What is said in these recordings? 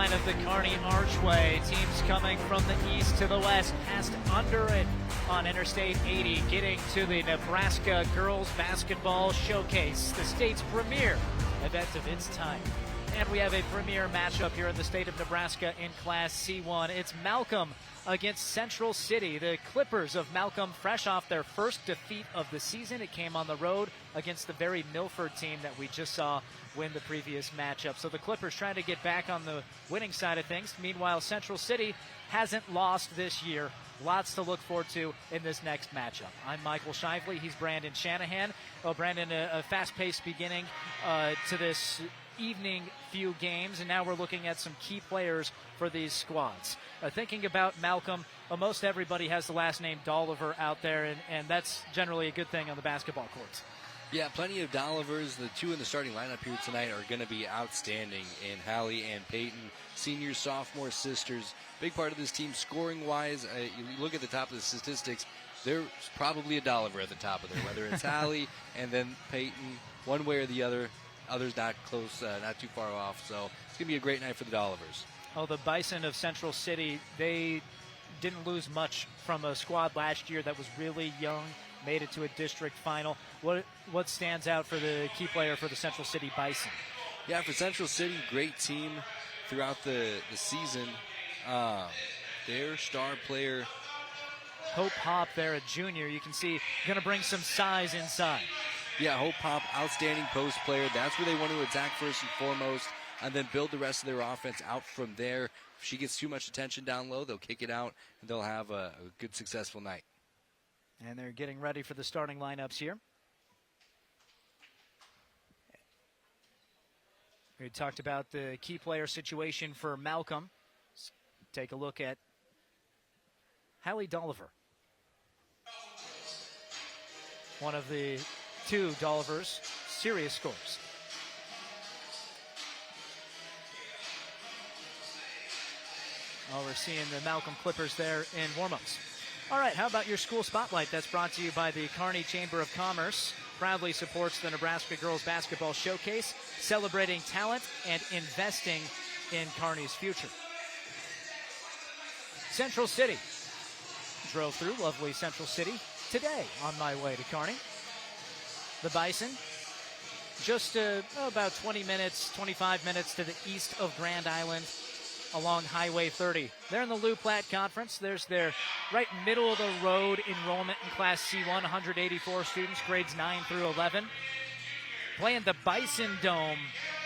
line of the Kearney Archway. Teams coming from the east to the west, past under it on Interstate 80, getting to the Nebraska Girls Basketball Showcase, the state's premier event of its time. And we have a premier matchup here in the state of Nebraska in Class C1. It's Malcom against Central City. The Clippers of Malcom, fresh off their first defeat of the season. It came on the road against the very Milford team that we just saw win the previous matchup. So the Clippers trying to get back on the winning side of things. Meanwhile, Central City hasn't lost this year. Lots to look forward to in this next matchup. I'm Michael Shively. He's Brandon Shanahan. Oh, Brandon, a fast-paced beginning to this evening few games, and now we're looking at some key players for these squads. Thinking about Malcom, most everybody has the last name Dolliver out there, and that's generally a good thing on the basketball courts. Yeah, plenty of Dollivers. The two in the starting lineup here tonight are going to be outstanding in Hallie and Peyton, seniors, sophomore sisters. Big part of this team scoring-wise. You look at the top of the statistics, there's probably a Dolliver at the top of there, whether it's Hallie and then Peyton, one way or the other. Others not close, not too far off. So it's going to be a great night for the Dollivers. Oh, the Bison of Central City, they didn't lose much from a squad last year that was really young, made it to a district final. What stands out for the key player for the Central City Bison? Yeah, for Central City, great team throughout the season. Their star player, Hope Hop there, a junior. You can see going to bring some size inside. Yeah, Hope Hop, outstanding post player. That's where they want to attack first and foremost, and then build the rest of their offense out from there. If she gets too much attention down low, they'll kick it out, and they'll have a good, successful night. And they're getting ready for the starting lineups here. We talked about the key player situation for Malcom. Let's take a look at Hallie Dolliver. One of the two Dollivers' serious scores. Oh, we're seeing the Malcom Clippers there in warm-ups. All right, how about your school spotlight? That's brought to you by the Kearney Chamber of Commerce. Proudly supports the Nebraska Girls Basketball Showcase, celebrating talent and investing in Kearney's future. Central City. Drove through lovely Central City today on my way to Kearney. The Bison, just about 20 minutes, 25 minutes to the east of Grand Island along Highway 30. They're in the Lou Platte Conference. There's their right middle of the road enrollment in Class C1, 184 students, grades 9 through 11. Playing the Bison Dome.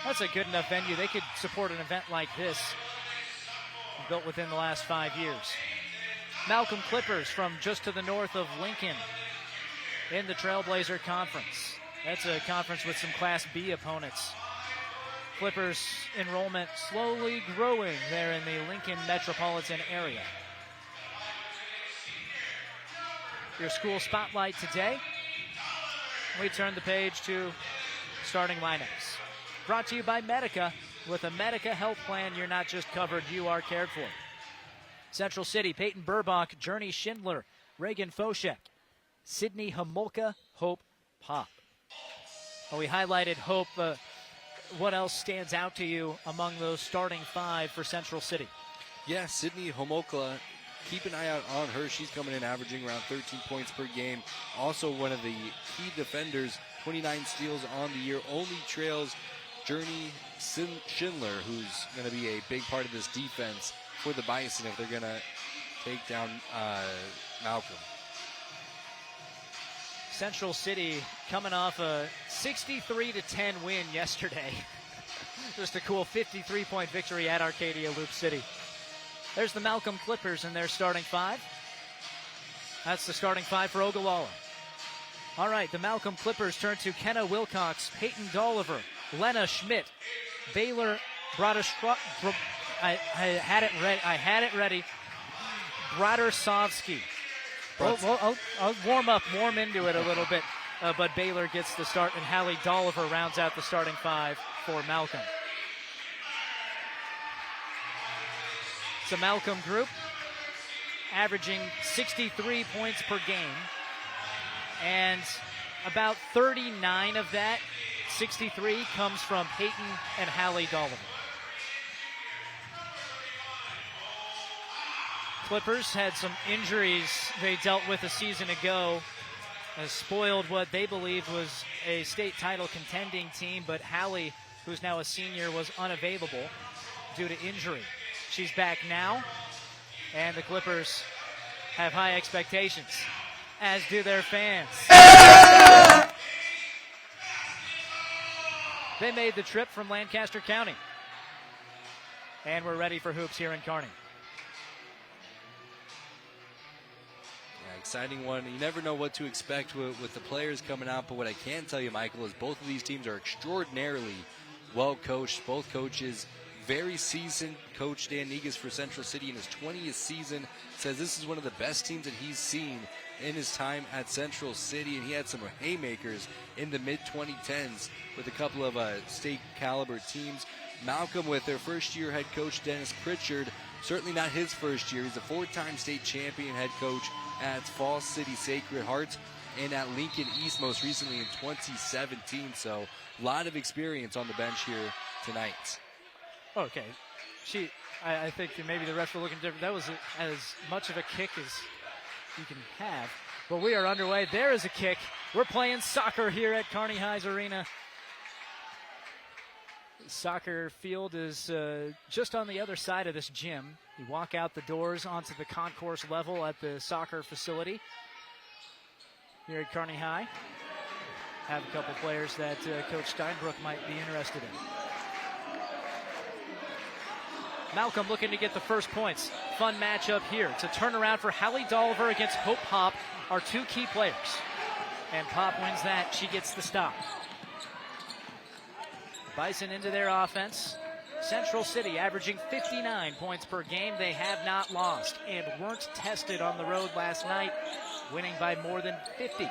That's a good enough venue. They could support an event like this, built within the last 5 years. Malcom Clippers from just to the north of Lincoln in the Trailblazer Conference. That's a conference with some Class B opponents. Clippers enrollment slowly growing there in the Lincoln metropolitan area. Your school spotlight today. We turn the page to starting lineups. Brought to you by Medica. With a Medica health plan, you're not just covered, you are cared for. Central City, Peyton Burbach, Journey Schindler, Reagan Foshek, Sydney Homolka, Hope Pop. Well, we highlighted Hope. What else stands out to you among those starting five for Central City? Yeah, Sydney Homolka, keep an eye out on her. She's coming in averaging around 13 points per game. Also one of the key defenders, 29 steals on the year. Only trails Journey Schindler, who's going to be a big part of this defense for the Bison if they're going to take down Malcom. Central City coming off a 63-10 win yesterday. Just a cool 53-point victory at Arcadia Loop City. There's the Malcom Clippers in their starting five. That's the starting five for Ogallala. All right, the Malcom Clippers turn to Kenna Wilcox, Peyton Dolliver, Lena Schmidt, Baylor Brodashkra. I had it ready. Brodersovsky. I'll warm into it a little bit, but Baylor gets the start, and Hallie Dolliver rounds out the starting five for Malcom. It's a Malcom group averaging 63 points per game, and about 39 of that, 63, comes from Peyton and Hallie Dolliver. Clippers had some injuries they dealt with a season ago, has spoiled what they believed was a state title contending team, but Hallie, who's now a senior, was unavailable due to injury. She's back now, and the Clippers have high expectations, as do their fans. They made the trip from Lancaster County, and we're ready for hoops here in Kearney. Exciting one. You never know what to expect with the players coming out, but what I can tell you, Michael, is both of these teams are extraordinarily well coached. Both coaches, very seasoned. Coach Dan Negus for Central City in his 20th season says this is one of the best teams that he's seen in his time at Central City, and he had some haymakers in the mid-2010s with a couple of state caliber teams. Malcom with their first-year head coach Dennis Pritchard, certainly not his first year. He's a 4-time state champion head coach at Falls City Sacred Heart and at Lincoln East most recently in 2017. So a lot of experience on the bench here tonight. Okay. I think that maybe the refs were looking different. That was as much of a kick as you can have. But we are underway. There is a kick. We're playing soccer here at Kearney High's Arena. The soccer field is just on the other side of this gym. You walk out the doors onto the concourse level at the soccer facility here at Kearney High. Have a couple players that Coach Steinbrook might be interested in. Malcom looking to get the first points. Fun matchup here. It's a turnaround for Hallie Dolliver against Hope Pop, our two key players. And Pop wins that. She gets the stop. Bison into their offense. Central City averaging 59 points per game. They have not lost and weren't tested on the road last night, winning by more than 50.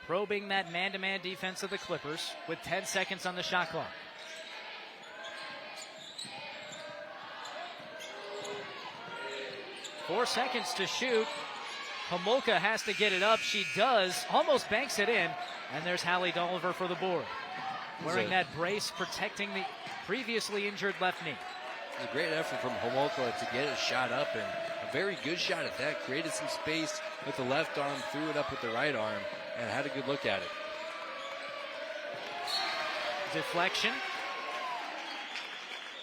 Probing that man-to-man defense of the Clippers with 10 seconds on the shot clock. Four seconds to shoot. Homolka has to get it up. She does. Almost banks it in. And there's Hallie Dolliver for the board. Wearing that brace, protecting the previously injured left knee. A great effort from Homolka to get a shot up, and a very good shot at that. Created some space with the left arm, threw it up with the right arm, and had a good look at it. Deflection.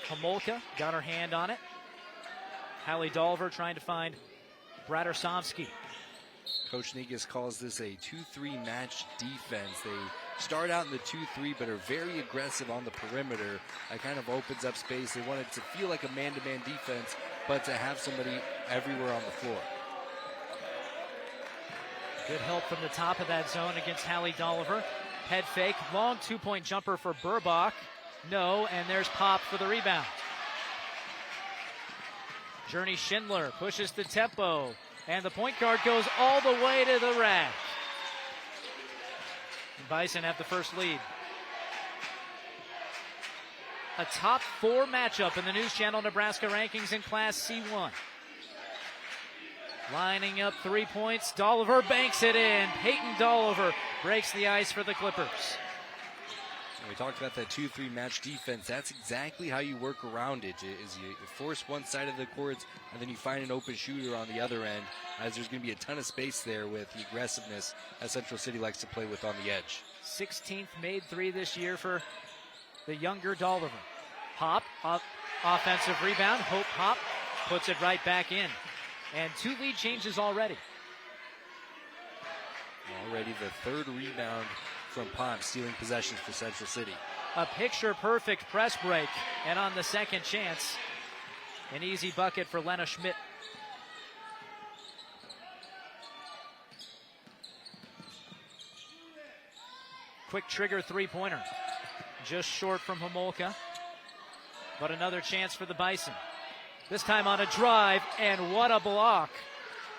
Homolka got her hand on it. Hallie Dolliver trying to find Bradersovsky. Coach Negus calls this a 2-3 match defense. They start out in the 2-3, but are very aggressive on the perimeter. That kind of opens up space. They want it to feel like a man-to-man defense, but to have somebody everywhere on the floor. Good help from the top of that zone against Hallie Dolliver. Head fake, long two-point jumper for Burbach. No, and there's Pop for the rebound. Journey Schindler pushes the tempo, and the point guard goes all the way to the rack. And Bison have the first lead. A top 4 matchup in the News Channel Nebraska rankings in Class C1. Lining up 3 points. Dolliver banks it in. Peyton Dolliver breaks the ice for the Clippers. We talked about that 2-3 match defense. That's exactly how you work around it, is you force one side of the courts, and then you find an open shooter on the other end, as there's going to be a ton of space there with the aggressiveness that Central City likes to play with on the edge. 16th made 3 this year for the younger Dolliver. Pop, offensive rebound. Hope Pop puts it right back in. And 2 lead changes already. Already the 3rd rebound from Pop, stealing possessions for Central City. A picture-perfect press break, and on the second chance, an easy bucket for Lena Schmidt. Quick trigger three-pointer. Just short from Homolka, but another chance for the Bison. This time on a drive, and what a block.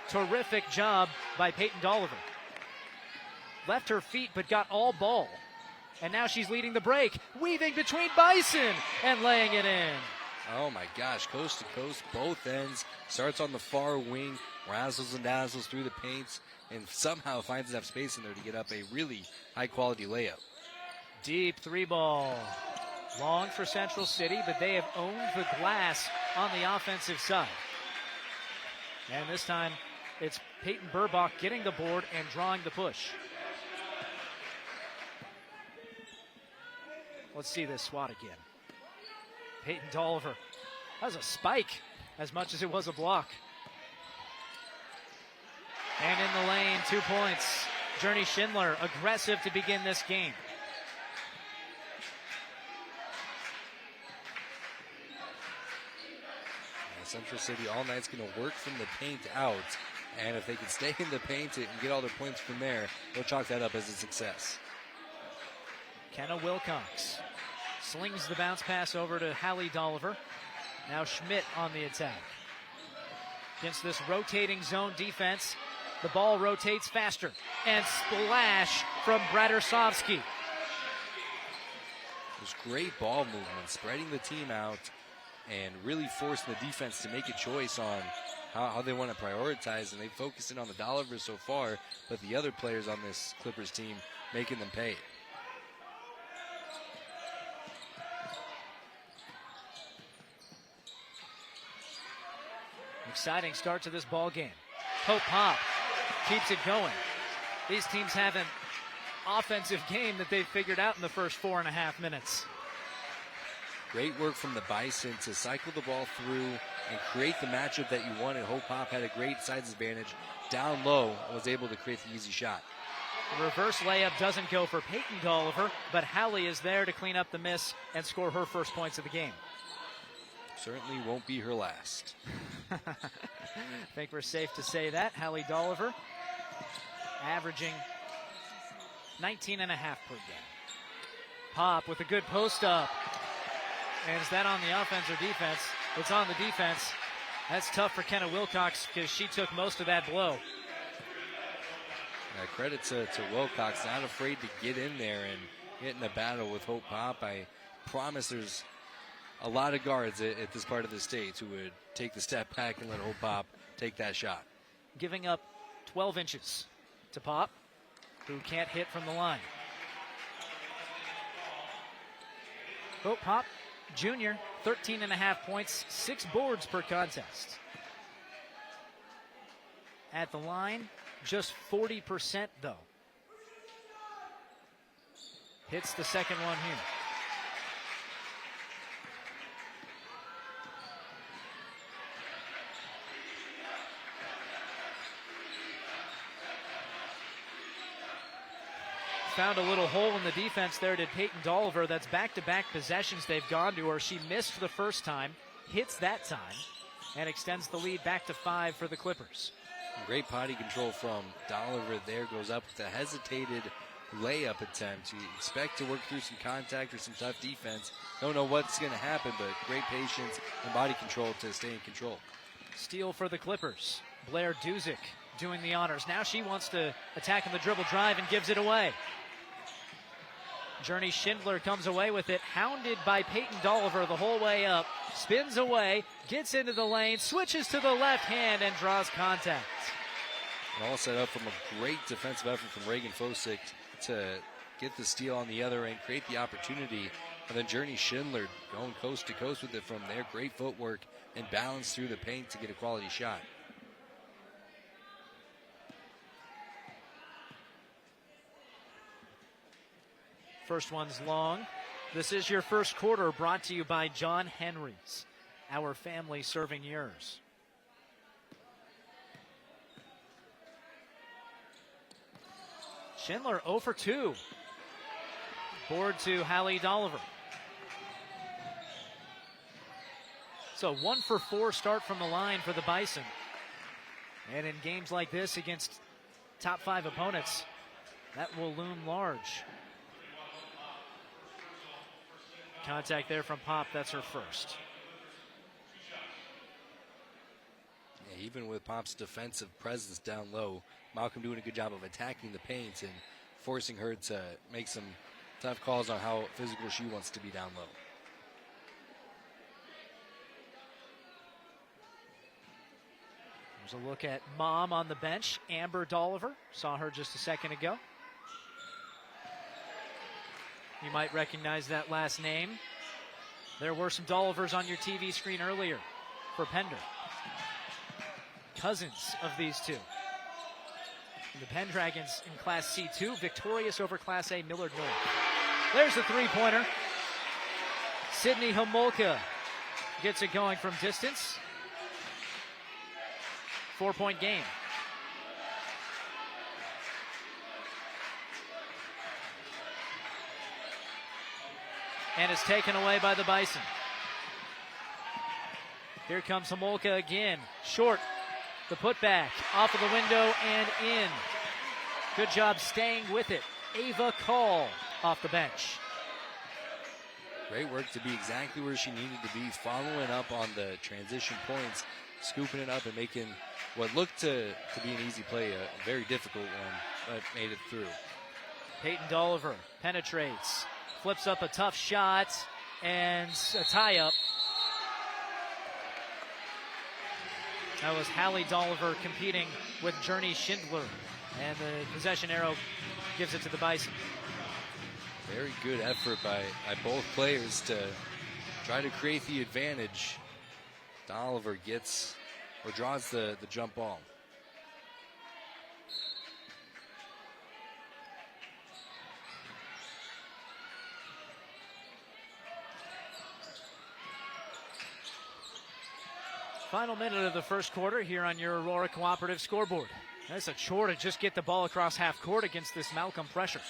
Terrific job by Peyton Dolliver. Left her feet, but got all ball. And now she's leading the break, weaving between Bison and laying it in. Oh my gosh, coast to coast, both ends. Starts on the far wing, razzles and dazzles through the paints, and somehow finds enough space in there to get up a really high quality layup. Deep 3 ball. Long for Central City, but they have owned the glass on the offensive side. And this time, it's Peyton Burbach getting the board and drawing the push. Let's see this swat again. Peyton Dolliver. That was a spike as much as it was a block. And in the lane, 2 points. Journey Schindler, aggressive to begin this game. Central City all night's going to work from the paint out, and if they can stay in the paint and get all their points from there, they'll chalk that up as a success. Kenna Wilcox slings the bounce pass over to Hallie Dolliver. Now Schmidt on the attack. Against this rotating zone defense, the ball rotates faster, and splash from Bradersovsky. There's great ball movement, spreading the team out, and really forcing the defense to make a choice on how they want to prioritize. And they focus in on the Dollivers so far, but the other players on this Clippers team making them pay. Exciting start to this ball game. Hope Pop keeps it going. These teams have an offensive game that they've figured out in the first 4.5 minutes. Great work from the Bison to cycle the ball through and create the matchup that you wanted. Hope Pop had a great size advantage down low and was able to create the easy shot. The reverse layup doesn't go for Peyton Dolliver, but Hallie is there to clean up the miss and score her first points of the game. Certainly won't be her last. I think we're safe to say that. Hallie Dolliver averaging 19.5 per game. Pop with a good post up. And is that on the offense or defense? It's on the defense. That's tough for Kenna Wilcox because she took most of that blow. Credit to Wilcox, not afraid to get in there and get in a battle with Hope Pop. I promise there's a lot of guards at this part of the state who would take the step back and let Hope Pop take that shot. Giving up 12 inches to Pop, who can't hit from the line. Hope Pop, junior, 13.5 points, 6 boards per contest. At the line, just 40% though. Hits the second one here. Found a little hole in the defense there to Peyton Dolliver. That's back-to-back possessions they've gone to her. She missed the first time, hits that time, and extends the lead back to 5 for the Clippers. Great body control from Dolliver there. Goes up with a hesitated layup attempt. You expect to work through some contact or some tough defense. Don't know what's going to happen, but great patience and body control to stay in control. Steal for the Clippers. Blair Duzick doing the honors. Now she wants to attack on the dribble drive and gives it away. Journey Schindler comes away with it, hounded by Peyton Dolliver the whole way up. Spins away, gets into the lane, switches to the left hand, and draws contact. All set up from a great defensive effort from Reagan Fosick to get the steal on the other end, create the opportunity. And then Journey Schindler going coast to coast with it from there. Great footwork and balance through the paint to get a quality shot. First one's long. This is your first quarter, brought to you by John Henry's. Our family serving yours. Schindler 0 for 2. Board to Hallie Dolliver. So 1 for 4 start from the line for the Bison. And in games like this against top 5 opponents, that will loom large. Contact there from Pop, that's her first. Yeah, even with Pop's defensive presence down low, Malcom doing a good job of attacking the paint and forcing her to make some tough calls on how physical she wants to be down low. There's a look at mom on the bench, Amber Dolliver. Saw her just a second ago. You might recognize that last name. There were some Dollivers on your TV screen earlier for Pender. Cousins of these two. The Pendragons in Class C2, victorious over Class A Millard North. There's the three-pointer. Sydney Homolka gets it going from distance. 4-point game. And is taken away by the Bison. Here comes Homolka again. Short. The putback off of the window and in. Good job staying with it. Ava Call off the bench. Great work to be exactly where she needed to be, following up on the transition points, scooping it up and making what looked to be an easy play, a very difficult one, but made it through. Peyton Dolliver penetrates, flips up a tough shot, and a tie-up. That was Hallie Dolliver competing with Journey Schindler, and the possession arrow gives it to the Bison. Very good effort by both players to try to create the advantage. Dolliver gets or draws the jump ball. Final minute of the first quarter here on your Aurora Cooperative scoreboard. That's a chore to just get the ball across half court against this Malcom pressure.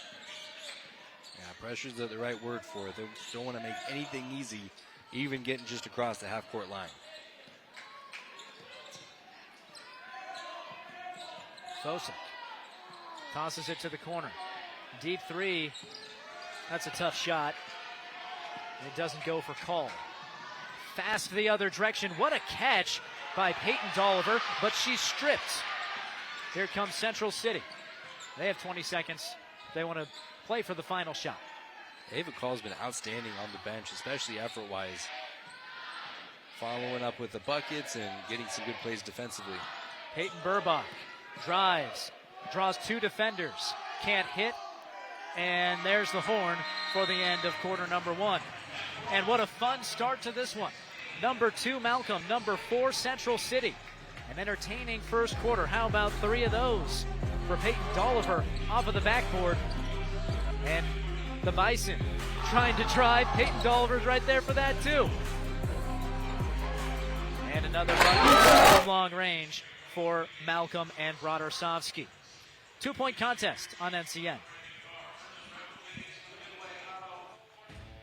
Yeah, pressure's the right word for it. They don't want to make anything easy, even getting just across the half court line. Fosek tosses it to the corner. Deep three. That's a tough shot. It doesn't go for call. Fast the other direction. What a catch by Peyton Dolliver, but she's stripped. Here comes Central City. They have 20 seconds. They want to play for the final shot. Ava Call's been outstanding on the bench, especially effort-wise. Following up with the buckets and getting some good plays defensively. Peyton Burbach drives, draws two defenders, can't hit, and there's the horn for the end of quarter number one. And what a fun start to this one. Number 2 Malcom, number 4 Central City. An entertaining first quarter. How about 3 of those for Peyton Dolliver off of the backboard? And the Bison trying to drive. Peyton Dolliver's right there for that too. And another bucket from long range for Malcom and Brodersovsky. 2-point contest on NCN.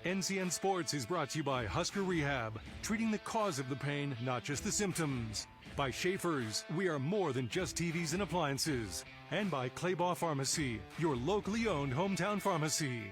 NCN Sports is brought to you by Husker Rehab, treating the cause of the pain, not just the symptoms. By Schaefer's, we are more than just TVs and appliances. And by Claybaugh Pharmacy, your locally owned hometown pharmacy.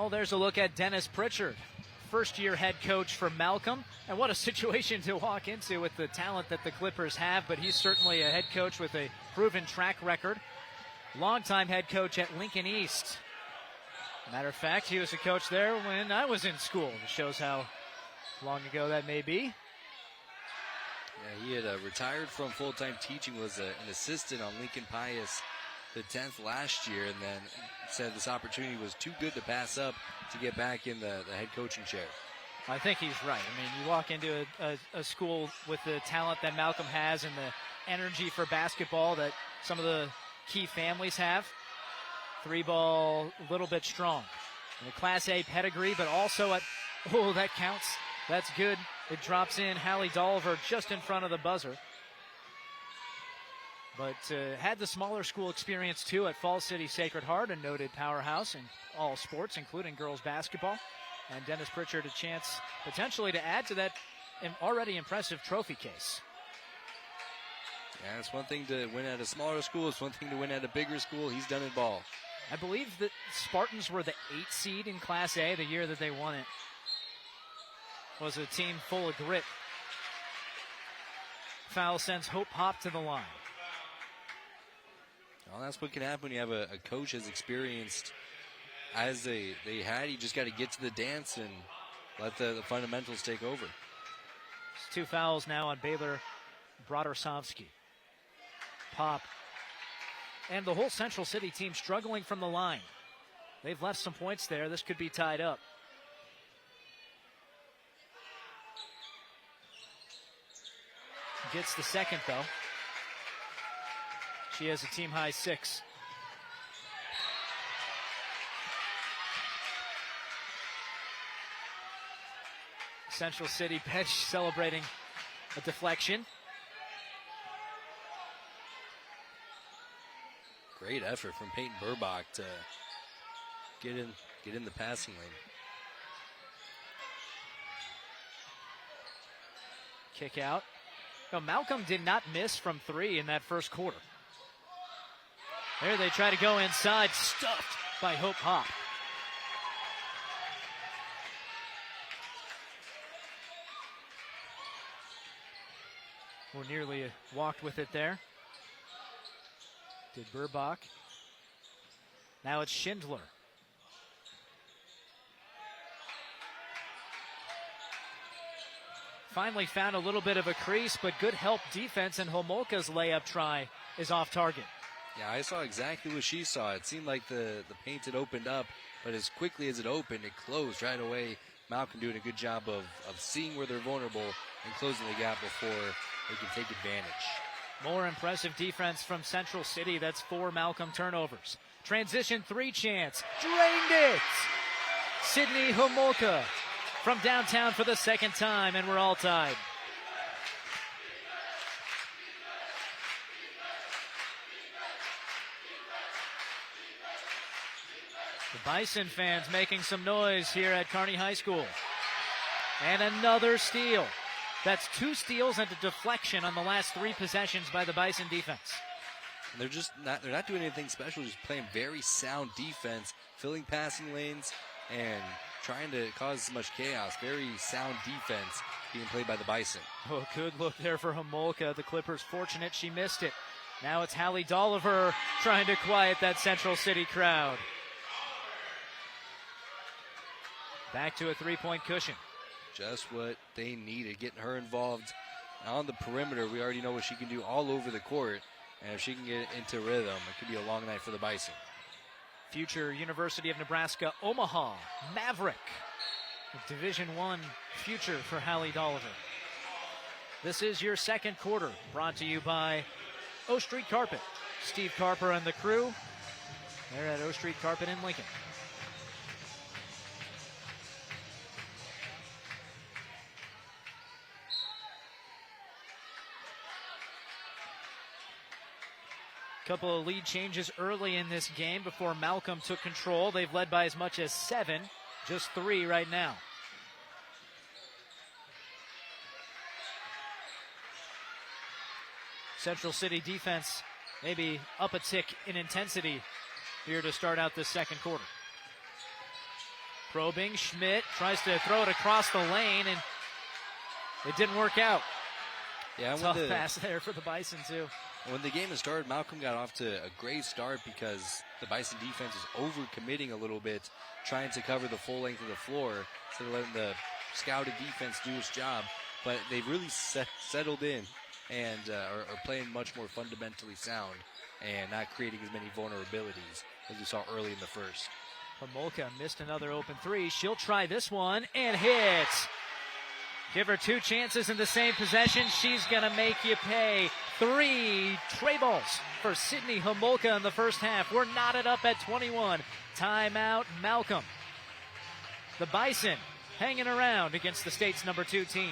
Oh, there's a look at Dennis Pritchard, first-year head coach for Malcom. And what a situation to walk into with the talent that the Clippers have, but he's certainly a head coach with a proven track record. Longtime head coach at Lincoln East. Matter of fact, he was a coach there when I was in school. It shows how long ago that may be. Yeah, he had retired from full-time teaching, was an assistant on Lincoln Pius the 10th last year, and then said this opportunity was too good to pass up to get back in the head coaching chair. I think he's right. I mean, you walk into a school with the talent that Malcom has and the energy for basketball that some of the key families have. 3-ball, a little bit strong. And a Class A pedigree, but also at, oh, that counts. That's good. It drops in. Hallie Dolliver just in front of the buzzer. But had the smaller school experience, too, at Falls City Sacred Heart, a noted powerhouse in all sports, including girls basketball. And Dennis Pritchard a chance potentially to add to that already impressive trophy case. Yeah, it's one thing to win at a smaller school. It's one thing to win at a bigger school. He's done it all. I believe the Spartans were the 8th seed in Class A the year that they won it. Was a team full of grit. Foul sends Hope Hop to the line. Well, that's what can happen when you have a coach as experienced as they had. You just got to get to the dance and let the fundamentals take over. It's 2 fouls now on Baylor Brodersovsky. Pop and the whole Central City team struggling from the line. They've left some points there. This could be tied up. Gets the second, though. She has a team-high 6. Central City bench celebrating a deflection. Great effort from Peyton Burbach to get in the passing lane. Kick out. No, Malcom did not miss from 3 in that first quarter. There they try to go inside, stuffed by Hope Hop. Or nearly walked with it there. Did Burbach. Now it's Schindler. Finally found a little bit of a crease, but good help defense, and Homolka's layup try is off target. Yeah, I saw exactly what she saw. It seemed like the paint had opened up, but as quickly as it opened, it closed right away. Malcom doing a good job of seeing where they're vulnerable and closing the gap before they can take advantage. More impressive defense from Central City. That's 4 Malcom turnovers. Transition 3 chance. Drained it! Sydney Homolka from downtown for the second time, and we're all tied. The Bison fans making some noise here at Kearney High School. And another steal. That's 2 steals and a deflection on the last 3 possessions by the Bison defense. And they're not doing anything special, just playing very sound defense, filling passing lanes and trying to cause as much chaos. Very sound defense being played by the Bison. Oh, good look there for Homolka. The Clippers fortunate she missed it. Now it's Hallie Dolliver trying to quiet that Central City crowd. Back to a 3-point cushion. Just what they needed, getting her involved on the perimeter. We already know what she can do all over the court. And if she can get into rhythm, it could be a long night for the Bison. Future University of Nebraska Omaha Maverick. Division I future for Hallie Dolliver. This is your second quarter, brought to you by O Street Carpet. Steve Carper and the crew. They're at O Street Carpet in Lincoln. Couple of lead changes early in this game before Malcom took control. They've led by as much as 7, just 3 right now. Central City defense maybe up a tick in intensity here to start out this second quarter. Probing, Schmidt tries to throw it across the lane, and it didn't work out. Yeah, tough pass there for the Bison too. When the game has started, Malcom got off to a great start because the Bison defense is over-committing a little bit, trying to cover the full length of the floor instead of letting the scouted defense do its job. But they've really settled in and are playing much more fundamentally sound and not creating as many vulnerabilities as we saw early in the first. Homolka missed another open 3. She'll try this one and hits. Give her 2 chances in the same possession. She's going to make you pay. 3 tray balls for Sydney Homolka in the first half. We're knotted up at 21. Timeout, Malcom. The Bison hanging around against the state's number 2 team.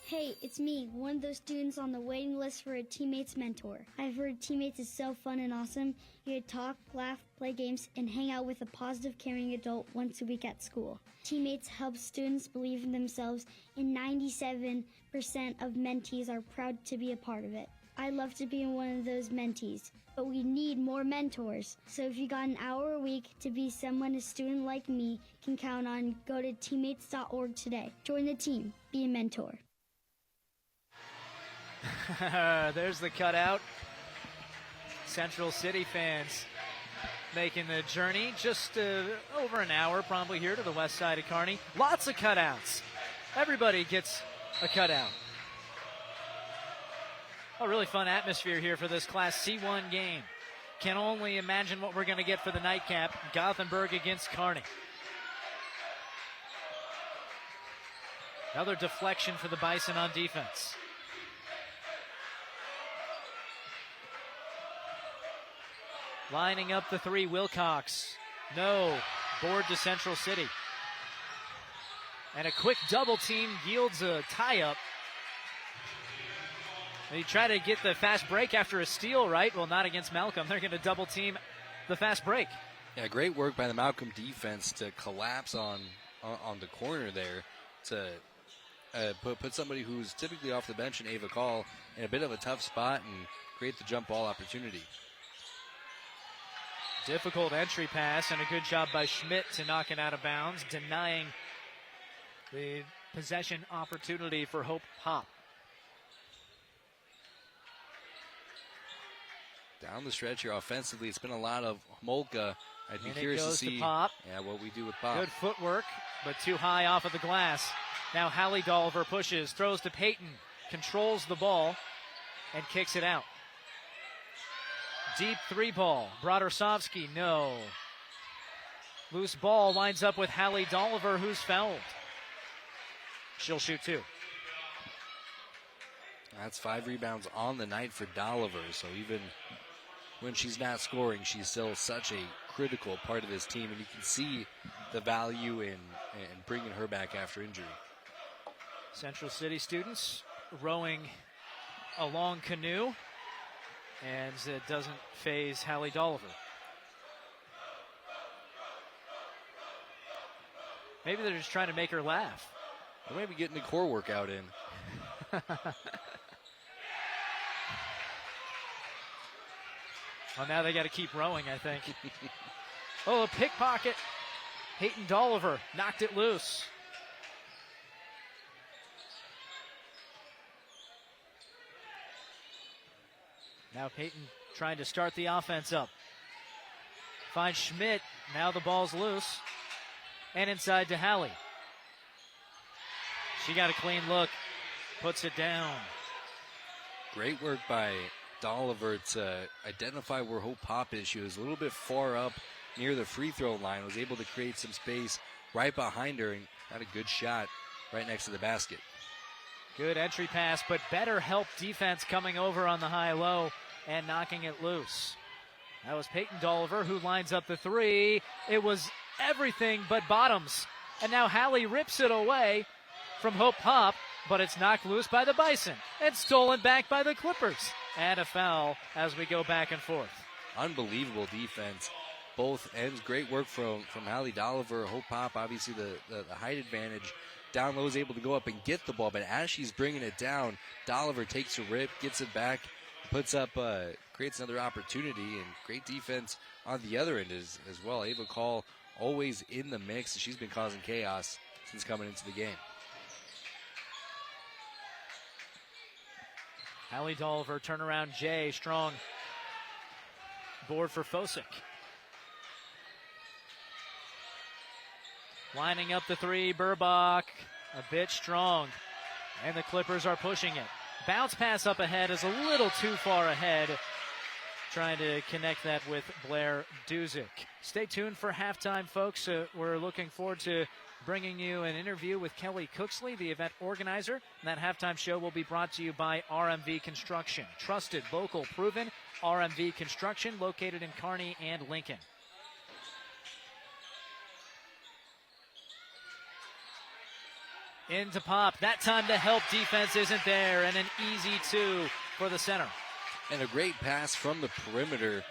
Hey, it's me, one of those students on the waiting list for a teammate's mentor. I've heard teammates is so fun and awesome. You get to talk, laugh, play games, and hang out with a positive, caring adult once a week at school. Teammates help students believe in themselves, and 97% of mentees are proud to be a part of it. I'd love to be one of those mentees, but we need more mentors. So if you got an hour a week to be someone a student like me can count on, go to teammates.org today. Join the team. Be a mentor. There's the cutout. Central City fans making the journey just over an hour probably here to the west side of Kearney. Lots of cutouts. Everybody gets a cutout. A really fun atmosphere here for this Class C1 game. Can only imagine what we're going to get for the nightcap. Gothenburg against Kearney. Another deflection for the Bison on defense. Lining up the three, Wilcox. No. Board to Central City. And a quick double team yields a tie-up. They try to get the fast break after a steal, right? Well, not against Malcom. They're going to double team the fast break. Yeah, great work by the Malcom defense to collapse on the corner there to put somebody who's typically off the bench in Ava Call in a bit of a tough spot and create the jump ball opportunity. Difficult entry pass and a good job by Schmidt to knock it out of bounds, denying the possession opportunity for Hope Pop. Down the stretch here offensively, it's been a lot of Molka. I'd be curious to see Pop. What we do with Pop. Good footwork, but too high off of the glass. Now Hallie Dolliver pushes, throws to Peyton, controls the ball, and kicks it out. Deep three ball. Brodersovsky, no. Loose ball winds up with Hallie Dolliver, who's fouled. She'll shoot two. That's 5 rebounds on the night for Dolliver. So even when she's not scoring, she's still such a critical part of this team. And you can see the value in bringing her back after injury. Central City students rowing a long canoe. And it doesn't faze Hallie Dolliver. Maybe they're just trying to make her laugh. Or maybe getting the core workout in. Well, now they got to keep rowing, I think. Oh, a pickpocket. Peyton Dolliver knocked it loose. Now Peyton trying to start the offense up. Finds Schmidt. Now the ball's loose. And inside to Hallie. She got a clean look. Puts it down. Great work by Dolliver to identify where Hope Pop is. She was a little bit far up near the free throw line. Was able to create some space right behind her and got a good shot right next to the basket. Good entry pass, but better help defense coming over on the high-low and knocking it loose. That was Peyton Dolliver who lines up the three. It was everything but bottoms. And now Hallie rips it away from Hope Pop, but it's knocked loose by the Bison and stolen back by the Clippers. And a foul as we go back and forth. Unbelievable defense. Both ends. Great work from Hallie Dolliver. Hope Pop, obviously the height advantage. Down low is able to go up and get the ball, but as she's bringing it down, Dolliver takes a rip, gets it back, puts up, creates another opportunity, and great defense on the other end as well. Ava Call always in the mix. She's been causing chaos since coming into the game. Hallie Dolliver, turnaround Jay, strong board for Fosick. Lining up the three, Burbach, a bit strong, and the Clippers are pushing it. Bounce pass up ahead is a little too far ahead. Trying to connect that with Blair Duzick. Stay tuned for halftime, folks. We're looking forward to bringing you an interview with Kelly Cooksley, the event organizer. And that halftime show will be brought to you by RMV Construction. Trusted, local, proven RMV Construction, located in Kearney and Lincoln. Into Pop. That time the help defense isn't there, and an easy two for the center. And a great pass from the perimeter.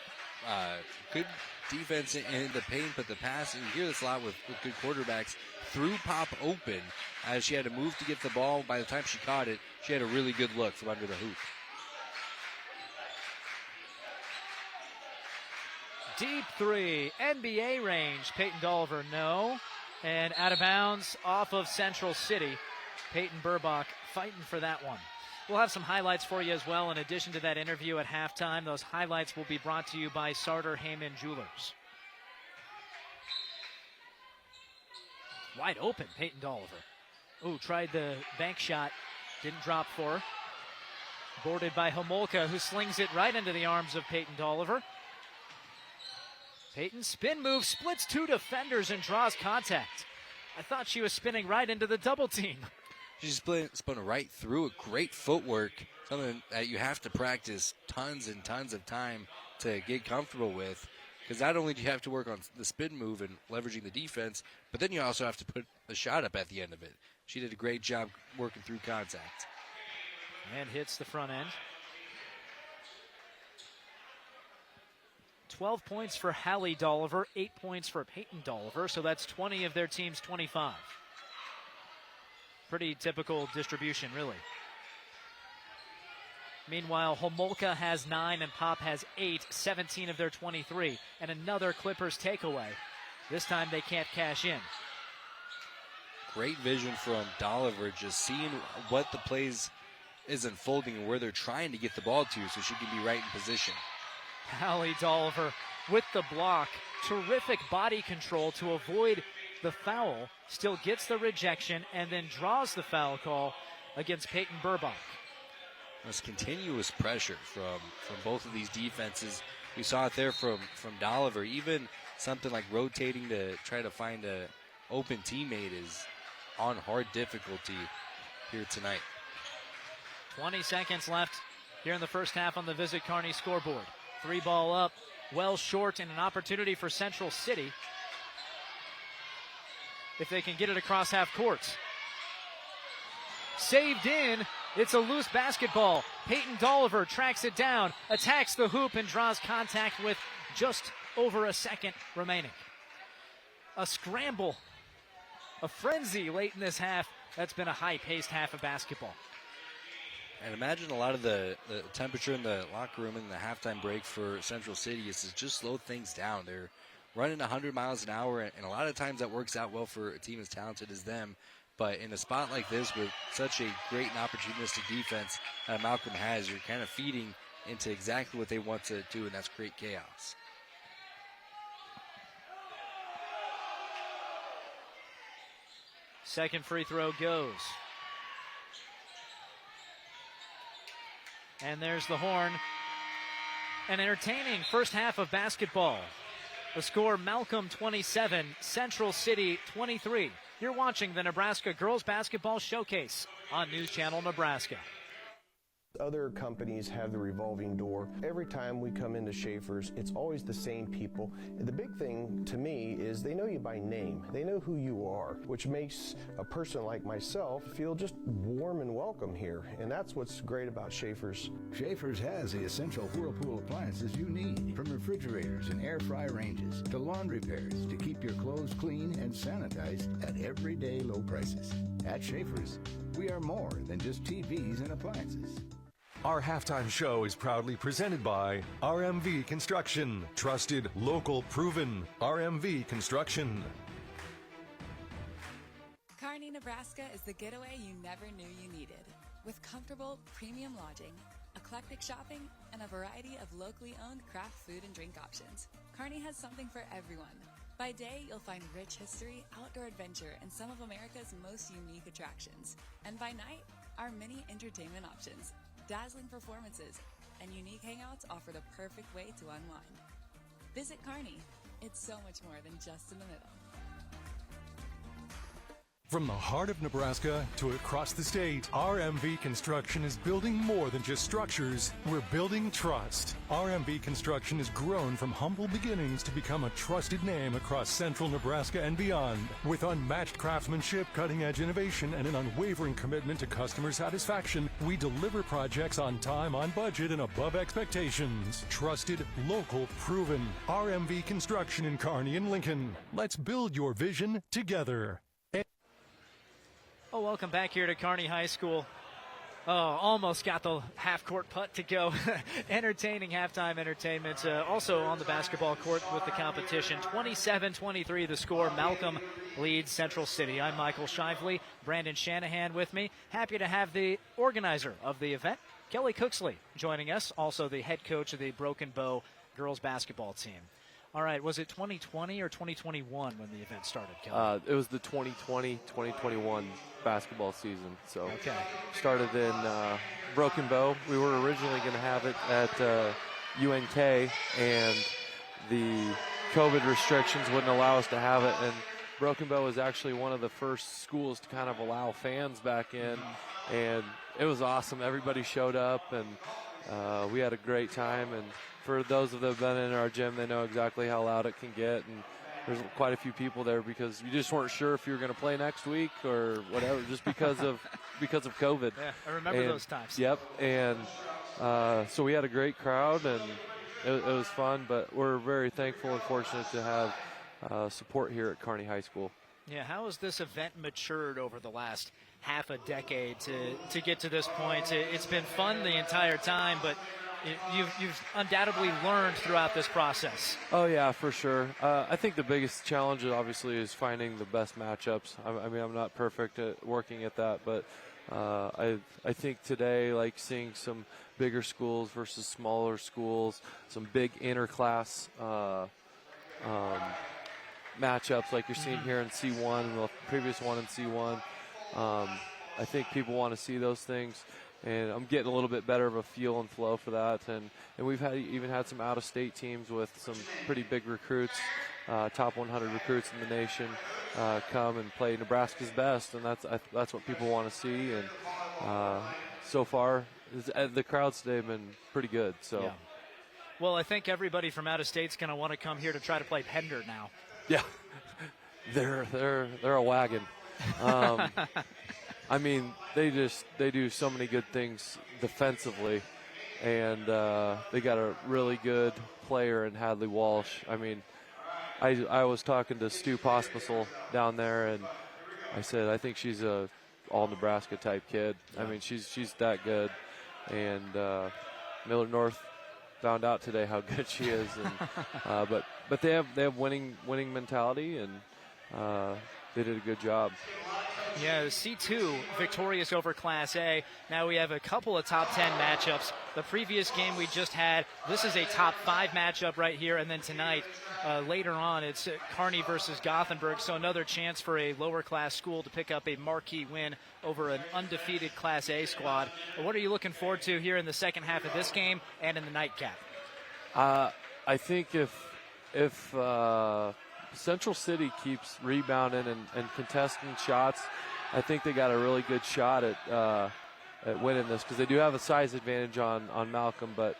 Good defense in the paint, but the pass, and you hear this a lot with good quarterbacks, threw Pop open as she had to move to get the ball. By the time she caught it, she had a really good look from under the hoop. Deep three, NBA range. Peyton Dolliver, no. And out of bounds off of Central City. Peyton Burbach fighting for that one. We'll have some highlights for you as well in addition to that interview at halftime. Those highlights will be brought to you by Sartor Heyman Jewelers. Wide open, Peyton Dolliver. Ooh, tried the bank shot. Didn't drop for her. Boarded by Homolka, who slings it right into the arms of Peyton Dolliver. Peyton spin move, splits two defenders and draws contact. I thought she was spinning right into the double team. She spun right through it. Great footwork, something that you have to practice tons and tons of time to get comfortable with. Because not only do you have to work on the spin move and leveraging the defense, but then you also have to put the shot up at the end of it. She did a great job working through contact. And hits the front end. 12 points for Hallie Dolliver, 8 points for Peyton Dolliver, so that's 20 of their team's 25. Pretty typical distribution, really. Meanwhile, Homolka has 9 and Pop has 8, 17 of their 23. And another Clippers takeaway. This time they can't cash in. Great vision from Dolliver, just seeing what the plays is unfolding and where they're trying to get the ball to so she can be right in position. Hallie Dolliver with the block. Terrific body control to avoid the foul. Still gets the rejection and then draws the foul call against Peyton Burbach. There's continuous pressure from both of these defenses. We saw it there from Dolliver. Even something like rotating to try to find a open teammate is on hard difficulty here tonight. 20 seconds left here in the first half on the Visit Kearney scoreboard. 3 ball up, well short, and an opportunity for Central City if they can get it across half court. Saved in. It's a loose basketball. Peyton Dolliver tracks it down, attacks the hoop, and draws contact with just over a second remaining. A scramble, a frenzy late in this half. That's been a high-paced half of basketball. And imagine a lot of the temperature in the locker room in the halftime break for Central City is to just slow things down. They're running 100 miles an hour, and a lot of times that works out well for a team as talented as them. But in a spot like this with such a great and opportunistic defense that Malcom has, you're kind of feeding into exactly what they want to do, and that's create chaos. Second free throw goes. And there's the horn. An entertaining first half of basketball. The score, Malcom 27, Central City 23. You're watching the Nebraska Girls Basketball Showcase on News Channel Nebraska. Other companies have the revolving door. Every time we come into Schaefer's, it's always the same people. The big thing to me is they know you by name. They know who you are, which makes a person like myself feel just warm and welcome here. And that's what's great about Schaefer's. Schaefer's has the essential Whirlpool appliances you need, from refrigerators and air fry ranges to laundry pairs to keep your clothes clean and sanitized at everyday low prices. At Schaefer's, we are more than just TVs and appliances. Our halftime show is proudly presented by RMV Construction. Trusted, local, proven. RMV Construction. Kearney, Nebraska is the getaway you never knew you needed. With comfortable, premium lodging, eclectic shopping, and a variety of locally owned craft food and drink options, Kearney has something for everyone. By day, you'll find rich history, outdoor adventure, and some of America's most unique attractions. And by night, our many entertainment options, dazzling performances, and unique hangouts offer the perfect way to unwind. Visit Kearney. It's so much more than just in the middle. From the heart of Nebraska to across the state, RMV Construction is building more than just structures. We're building trust. RMV Construction has grown from humble beginnings to become a trusted name across central Nebraska and beyond. With unmatched craftsmanship, cutting-edge innovation, and an unwavering commitment to customer satisfaction, we deliver projects on time, on budget, and above expectations. Trusted, local, proven. RMV Construction in Kearney and Lincoln. Let's build your vision together. Oh, welcome back here to Kearney High School. Oh, almost got the half-court putt to go. Entertaining halftime entertainment. Also on the basketball court with the competition. 27-23 the score. Malcom leads Central City. I'm Michael Shively. Brandon Shanahan with me. Happy to have the organizer of the event, Kelly Cooksley, joining us. Also the head coach of the Broken Bow girls basketball team. All right, was it 2020 or 2021 when the event started, Kelly? It was the 2020-2021 basketball season. So okay. Started in Broken Bow. We were originally going to have it at UNK, and the COVID restrictions wouldn't allow us to have it. And Broken Bow was actually one of the first schools to kind of allow fans back in, and it was awesome. Everybody showed up, and we had a great time. And for those of them who've been in our gym, they know exactly how loud it can get, and there's quite a few people there because you just weren't sure if you were going to play next week or whatever, just because of COVID. Yeah, I remember those times. Yep, and so we had a great crowd, and it was fun. But we're very thankful and fortunate to have support here at Kearney High School. Yeah, how has this event matured over the last half a decade to get to this point? It's been fun the entire time, but you've undoubtedly learned throughout this process. Oh, yeah, for sure. I think the biggest challenge, obviously, is finding the best matchups. I mean, I'm not perfect at working at that, but I think today, like seeing some bigger schools versus smaller schools, some big interclass matchups like you're seeing here in C1 and the previous one in C1. I think people want to see those things. And I'm getting a little bit better of a feel and flow for that. And we've even had some out-of-state teams with some pretty big recruits, top 100 recruits in the nation, come and play Nebraska's best. And that's what people want to see. And so far, the crowds today have been pretty good. So, yeah. Well, I think everybody from out of state's going to want to come here to try to play Pender now. Yeah, they're a wagon. I mean, they do so many good things defensively, and they got a really good player in Hadley Walsh. I mean, I was talking to Stu Pospisil down there, and I said I think she's a all Nebraska type kid. I mean, she's that good, and Miller North found out today how good she is, and but they have winning mentality, and they did a good job. Yeah, C2 victorious over Class A. Now we have a couple of top 10 matchups. The previous game we just had, this is a top 5 matchup right here. And then tonight, later on, it's Kearney versus Gothenburg. So another chance for a lower class school to pick up a marquee win over an undefeated Class A squad. What are you looking forward to here in the second half of this game and in the nightcap? I think if Central City keeps rebounding and contesting shots, I think they got a really good shot at winning this because they do have a size advantage on Malcom, but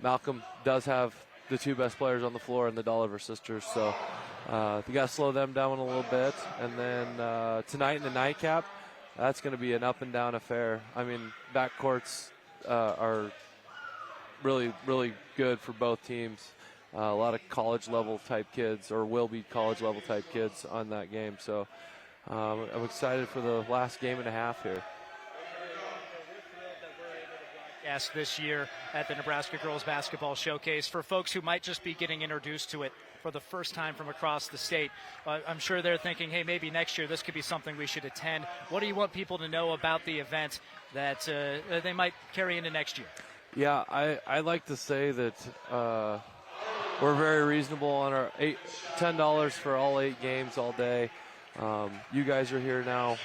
Malcom does have the two best players on the floor in the Dolliver sisters, so you got to slow them down a little bit. And then tonight in the nightcap, that's going to be an up and down affair. I mean, backcourts are really, really good for both teams. A lot of college-level type kids, or will be college-level type kids on that game. So I'm excited for the last game and a half here. Yes, this year at the Nebraska Girls Basketball Showcase. For folks who might just be getting introduced to it for the first time from across the state, I'm sure they're thinking, hey, maybe next year this could be something we should attend. What do you want people to know about the event that they might carry into next year? Yeah, I like to say that we're very reasonable on our $10 for all 8 games all day. You guys are here now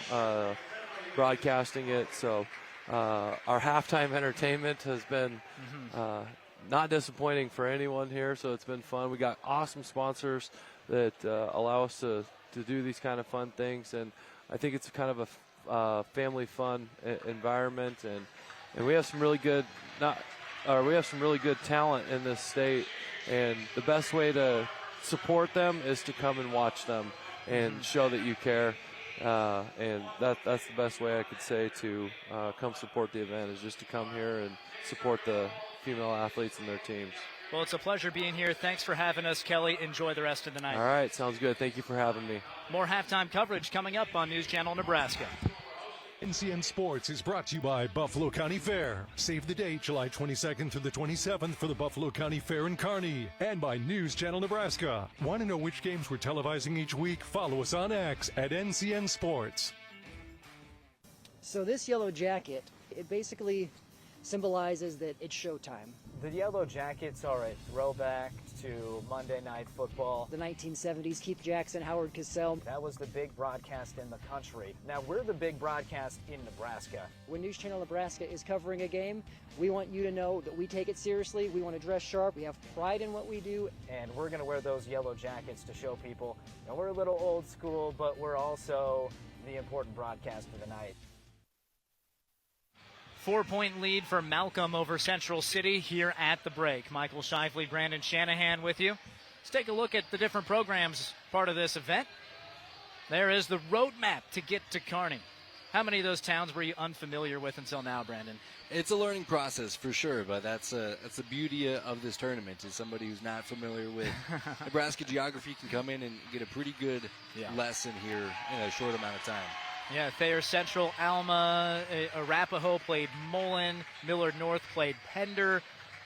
broadcasting it, so our halftime entertainment has been not disappointing for anyone here, so it's been fun. We got awesome sponsors that allow us to do these kind of fun things, and I think it's kind of a family fun environment, and we have some really good talent in this state. And the best way to support them is to come and watch them and show that you care. And that's the best way I could say to come support the event, is just to come here and support the female athletes and their teams. Well, it's a pleasure being here. Thanks for having us, Kelly. Enjoy the rest of the night. All right, sounds good. Thank you for having me. More halftime coverage coming up on News Channel Nebraska. NCN Sports is brought to you by Buffalo County Fair. Save the date, July 22nd through the 27th for the Buffalo County Fair in Kearney. And by News Channel Nebraska. Want to know which games we're televising each week? Follow us on X at NCN Sports. So this yellow jacket, it basically symbolizes that it's showtime. The Yellow Jackets are a throwback to Monday Night Football. The 1970s, Keith Jackson, Howard Cosell. That was the big broadcast in the country. Now we're the big broadcast in Nebraska. When News Channel Nebraska is covering a game, we want you to know that we take it seriously. We want to dress sharp. We have pride in what we do. And we're going to wear those yellow jackets to show people that we're a little old school, but we're also the important broadcast of the night. 4-point lead for Malcom over Central City here at the break. Michael Shively, Brandon Shanahan with you. Let's take a look at the different programs part of this event. There is the roadmap to get to Kearney. How many of those towns were you unfamiliar with until now, Brandon? It's a learning process for sure, but that's the beauty of this tournament. Is somebody who's not familiar with Nebraska geography can come in and get a pretty good lesson here in a short amount of time. Yeah, Thayer Central, Alma, Arapahoe played Mullen, Millard North played Pender,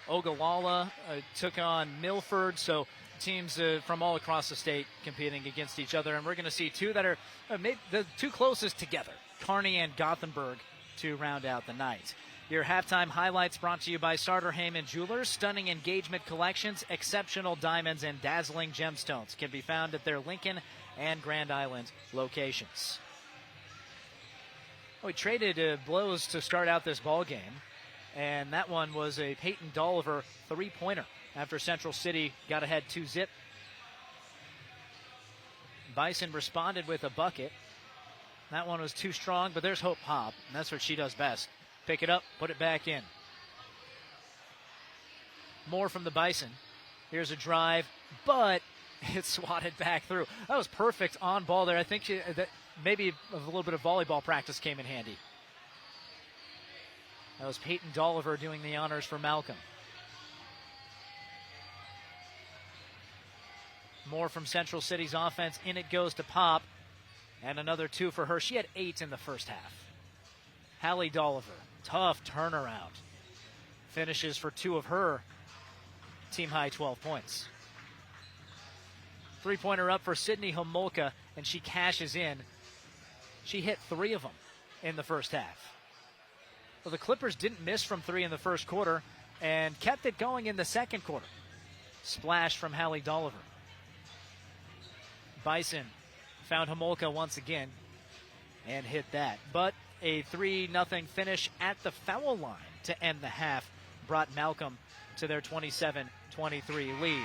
Ogallala took on Milford. So teams from all across the state competing against each other. And we're going to see two that are maybe the two closest together, Kearney and Gothenburg, to round out the night. Your halftime highlights brought to you by Sartor Heyman Jewelers. Stunning engagement collections, exceptional diamonds, and dazzling gemstones can be found at their Lincoln and Grand Island locations. We traded blows to start out this ball game, and that one was a Peyton Dolliver three-pointer after Central City got ahead 2-0. Bison responded with a bucket. That one was too strong, but there's Hope Hop, and that's what she does best. Pick it up, put it back in. More from the Bison. Here's a drive, but it's swatted back through. That was perfect on ball there. I think maybe a little bit of volleyball practice came in handy. That was Peyton Dolliver doing the honors for Malcom. More from Central City's offense. In it goes to Pop. And another two for her. She had 8 in the first half. Hallie Dolliver, tough turnaround. Finishes for 2 of her team-high 12 points. Three-pointer up for Sydney Homolka, and she cashes in. She hit 3 of them in the first half. Well, the Clippers didn't miss from 3 in the first quarter and kept it going in the second quarter. Splash from Hallie Dolliver. Bison found Homolka once again and hit that. But a 3-0 finish at the foul line to end the half brought Malcom to their 27-23 lead.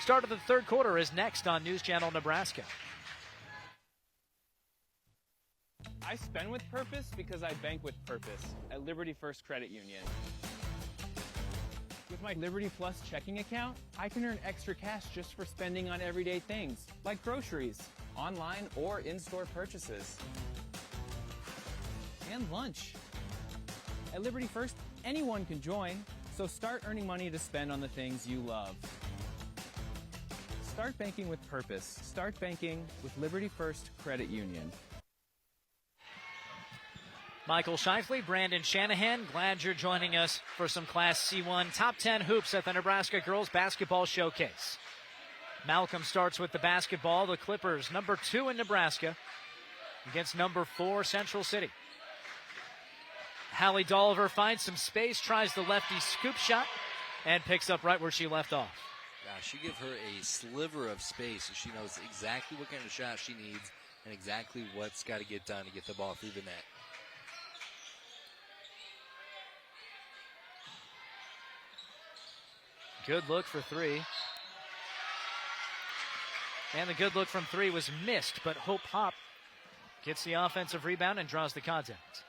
Start of the third quarter is next on News Channel Nebraska. I spend with purpose because I bank with purpose at Liberty First Credit Union. With my Liberty Plus checking account, I can earn extra cash just for spending on everyday things, like groceries, online or in-store purchases, and lunch. At Liberty First, anyone can join, so start earning money to spend on the things you love. Start banking with purpose. Start banking with Liberty First Credit Union. Michael Shifley, Brandon Shanahan, glad you're joining us for some Class C1 Top 10 hoops at the Nebraska Girls Basketball Showcase. Malcom starts with the basketball. The Clippers, number 2 in Nebraska, against number 4 Central City. Hallie Dolliver finds some space, tries the lefty scoop shot, and picks up right where she left off. She gives her a sliver of space so she knows exactly what kind of shot she needs and exactly what's got to get done to get the ball through the net. Good look for 3. And the good look from 3 was missed, but Hope Hop gets the offensive rebound and draws the contact.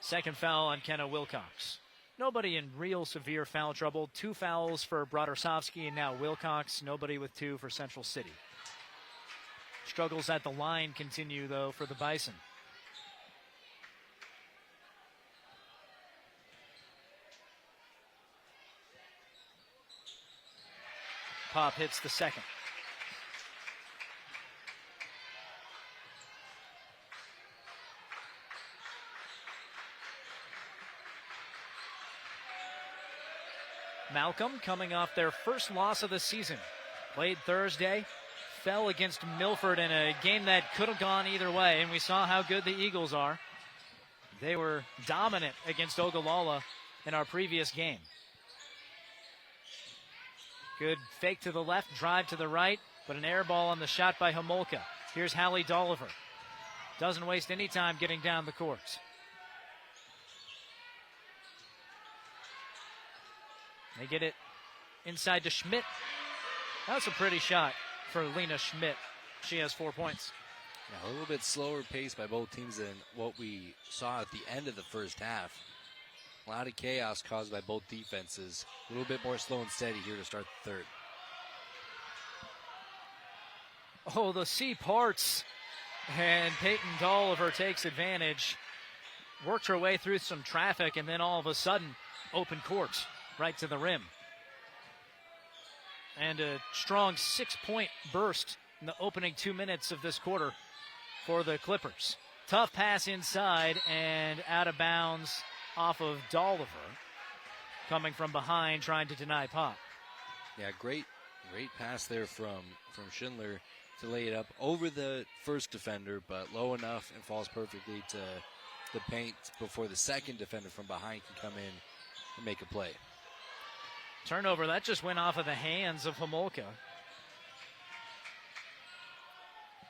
Second foul on Kenna Wilcox. Nobody in real severe foul trouble. 2 fouls for Brodersovsky and now Wilcox. Nobody with 2 for Central City. Struggles at the line continue, though, for the Bison. Pop hits the second. Malcom coming off their first loss of the season. Played Thursday, fell against Milford in a game that could have gone either way, and we saw how good the Eagles are. They were dominant against Ogallala in our previous game. Good fake to the left, drive to the right, but an air ball on the shot by Homolka. Here's Hallie Dolliver. Doesn't waste any time getting down the court. They get it inside to Schmidt. That's a pretty shot for Lena Schmidt. She has 4 points. Yeah, a little bit slower pace by both teams than what we saw at the end of the first half. A lot of chaos caused by both defenses. A little bit more slow and steady here to start the third. Oh, the sea parts. And Peyton Dolliver takes advantage. Worked her way through some traffic, and then all of a sudden, open court right to the rim. And a strong 6-point burst in the opening 2 minutes of this quarter for the Clippers. Tough pass inside and out of bounds off of Dolliver. Coming from behind, trying to deny pop. Yeah, great pass there from Schindler to lay it up over the first defender, but low enough and falls perfectly to the paint before the second defender from behind can come in and make a play. Turnover, that just went off of the hands of Homolka.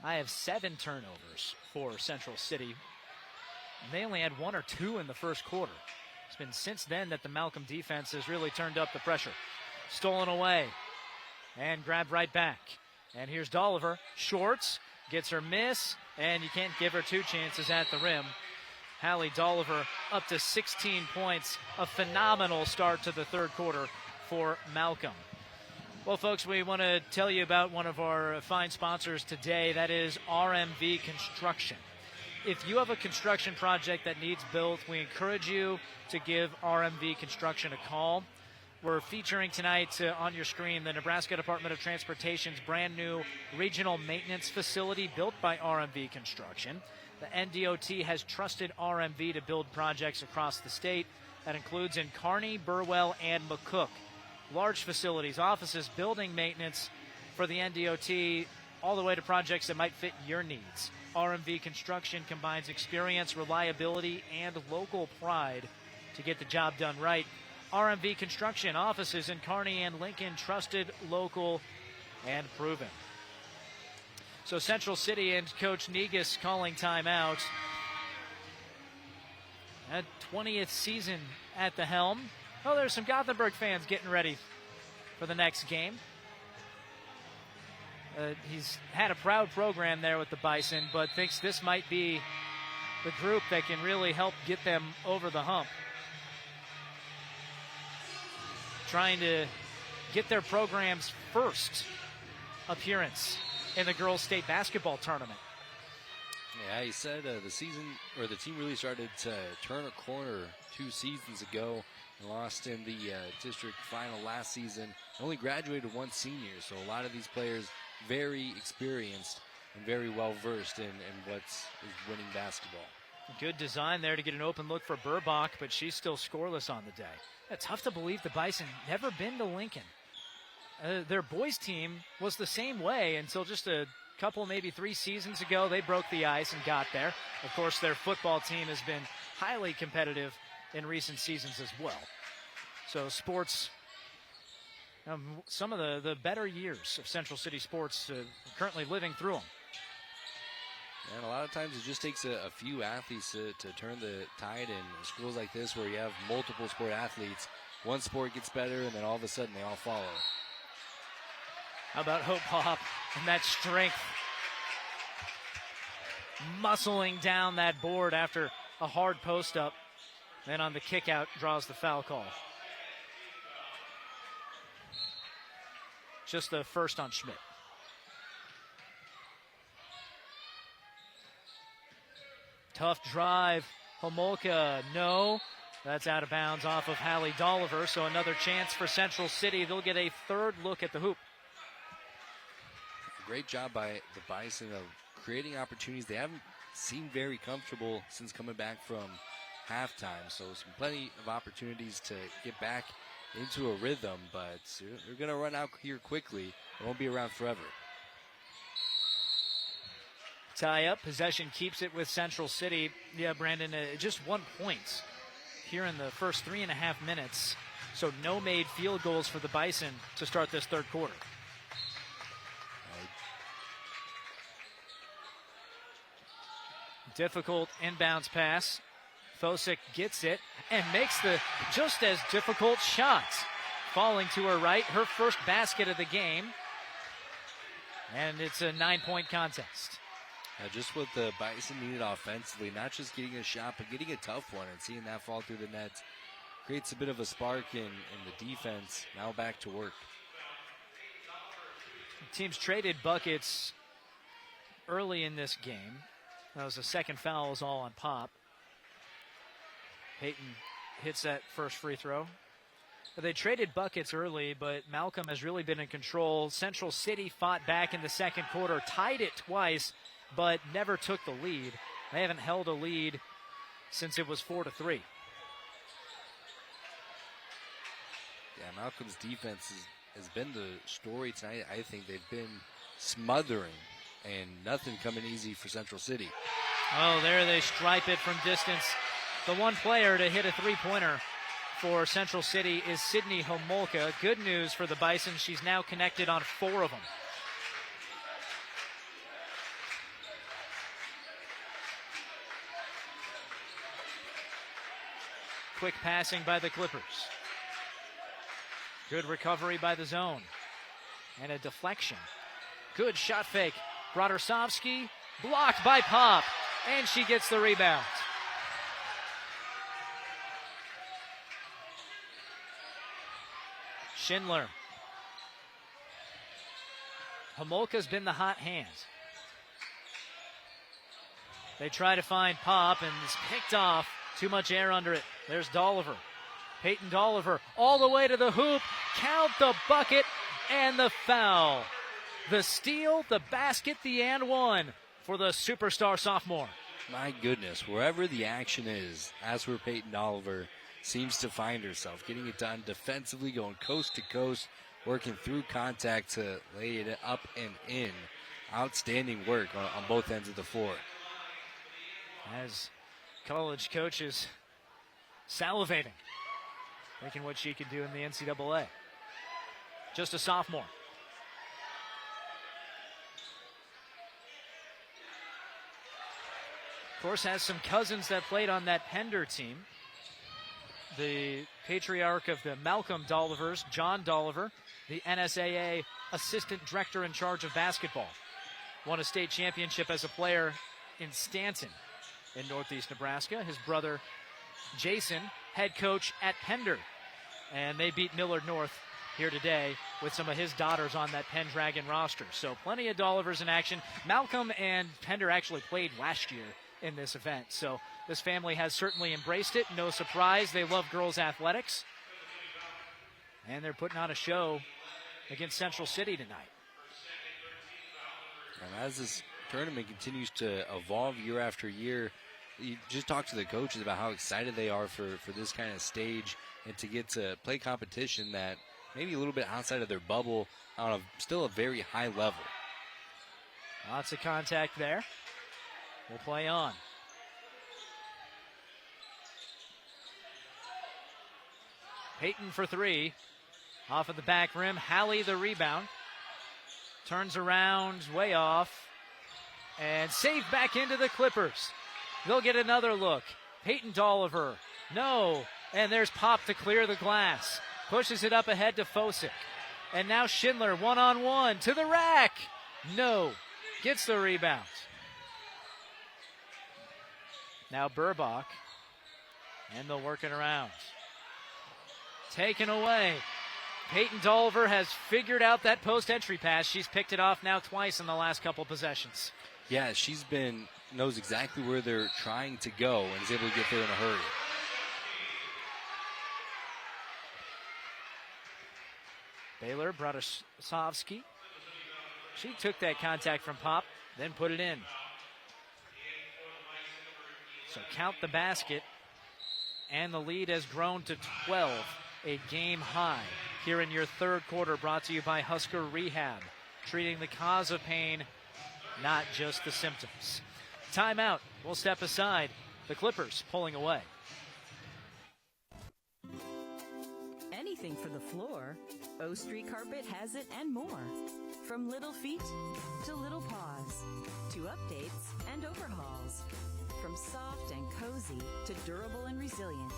I have 7 turnovers for Central City. They only had 1 or 2 in the first quarter. It's been since then that the Malcom defense has really turned up the pressure. Stolen away and grabbed right back. And here's Dolliver, shorts, gets her miss, and you can't give her 2 chances at the rim. Hallie Dolliver up to 16 points, a phenomenal start to the third quarter for Malcom. Well, folks, we want to tell you about one of our fine sponsors today. That is RMV Construction. If you have a construction project that needs built, we encourage you to give RMV Construction a call. We're featuring tonight on your screen the Nebraska Department of Transportation's brand new regional maintenance facility built by RMV Construction. The NDOT has trusted RMV to build projects across the state. That includes in Kearney, Burwell, and McCook. Large facilities, offices, building maintenance for the NDOT, all the way to projects that might fit your needs. RMV Construction combines experience, reliability, and local pride to get the job done right. RMV Construction offices in Kearney and Lincoln, trusted, local, and proven. So Central City and Coach Negus calling timeout. At 20th season at the helm. Oh, there's some Gothenburg fans getting ready for the next game. He's had a proud program there with the Bison, but thinks this might be the group that can really help get them over the hump. Trying to get their program's first appearance in the girls' state basketball tournament. Yeah, he said the team really started to turn a corner 2 seasons ago and lost in the district final last season. Only graduated 1 senior, so a lot of these players very experienced and very well versed in what's winning basketball. Good design there to get an open look for Burbach, but she's still scoreless on the day. It's tough to believe the Bison never been to Lincoln. Their boys team was the same way until just a couple, maybe 3 seasons ago. They broke the ice and got there. Of course, their football team has been highly competitive in recent seasons as well. So sports, some of the better years of Central City sports currently living through them. And a lot of times it just takes a few athletes to turn the tide in schools like this where you have multiple sport athletes. One sport gets better and then all of a sudden they all follow. How about Hope Hop and that strength? Muscling down that board after a hard post up. Then on the kick out draws the foul call. Just the first on Schmidt. Tough drive. Homolka, no. That's out of bounds off of Hallie Dolliver. So another chance for Central City. They'll get a third look at the hoop. Great job by the Bison of creating opportunities. They haven't seemed very comfortable since coming back from halftime. So plenty of opportunities to get back into a rhythm, but they're going to run out here quickly. It won't be around forever. Tie up. Possession keeps it with Central City. Yeah, Brandon, just 1 point here in the first 3.5 minutes. So no made field goals for the Bison to start this third quarter. Difficult inbounds pass. Fosick gets it and makes the just as difficult shot. Falling to her right, her first basket of the game. And it's a 9-point contest. Just what the Bison needed offensively, not just getting a shot, but getting a tough one and seeing that fall through the net. Creates a bit of a spark in the defense. Now back to work. Teams traded buckets early in this game. That was the second foul, was all on Pop. Peyton hits that first free throw. They traded buckets early, but Malcom has really been in control. Central City fought back in the second quarter, tied it twice, but never took the lead. They haven't held a lead since it was 4-3. Yeah, Malcolm's defense has been the story tonight. I think they've been smothering and nothing coming easy for Central City. Oh, there they stripe it from distance. The one player to hit a three-pointer for Central City is Sydney Homolka. Good news for the Bison. She's now connected on 4 of them. Quick passing by the Clippers. Good recovery by the zone. And a deflection. Good shot fake. Brodersovsky blocked by Pop. And she gets the rebound. Schindler. Homolka's been the hot hand. They try to find Pop and it's picked off. Too much air under it. There's Dolliver. Peyton Dolliver all the way to the hoop. Count the bucket and the foul. The steal, the basket, the and one for the superstar sophomore. My goodness, wherever the action is, that's where Peyton Dolliver seems to find herself. Getting it done defensively, going coast to coast, working through contact to lay it up and in. Outstanding work on both ends of the floor. As college coaches salivating, thinking what she could do in the NCAA. Just a sophomore. Of course, has some cousins that played on that Pender team. The patriarch of the Malcom Dollivers, John Dolliver, the NSAA assistant director in charge of basketball. Won a state championship as a player in Stanton in northeast Nebraska. His brother, Jason, head coach at Pender. And they beat Millard North here today with some of his daughters on that Pendragon roster. So plenty of Dollivers in action. Malcom and Pender actually played last year in this event. So this family has certainly embraced it. No surprise, they love girls athletics. And they're putting on a show against Central City tonight. And as this tournament continues to evolve year after year, you just talk to the coaches about how excited they are for this kind of stage and to get to play competition that maybe a little bit outside of their bubble on still a very high level. Lots of contact there. We'll play on. Peyton for 3. Off of the back rim. Hallie the rebound. Turns around, way off. And saved back into the Clippers. They'll get another look. Peyton Dolliver. No. And there's Pop to clear the glass. Pushes it up ahead to Fosick. And now Schindler one-on-one to the rack. No. Gets the rebound. Now Burbach. And they'll work it around. Taken away. Peyton Dolliver has figured out that post-entry pass. She's picked it off now twice in the last couple possessions. Yeah, knows exactly where they're trying to go and is able to get there in a hurry. Baylor, Brodersovsky. She took that contact from Pop, then put it in. So count the basket, and the lead has grown to 12. a game high here in your third quarter, brought to you by Husker Rehab, treating the cause of pain, not just the symptoms. Timeout. We'll step aside. The Clippers pulling away. Anything for the floor, O Street Carpet has it and more. From little feet to little paws, to updates and overhauls. From soft and cozy to durable and resilient.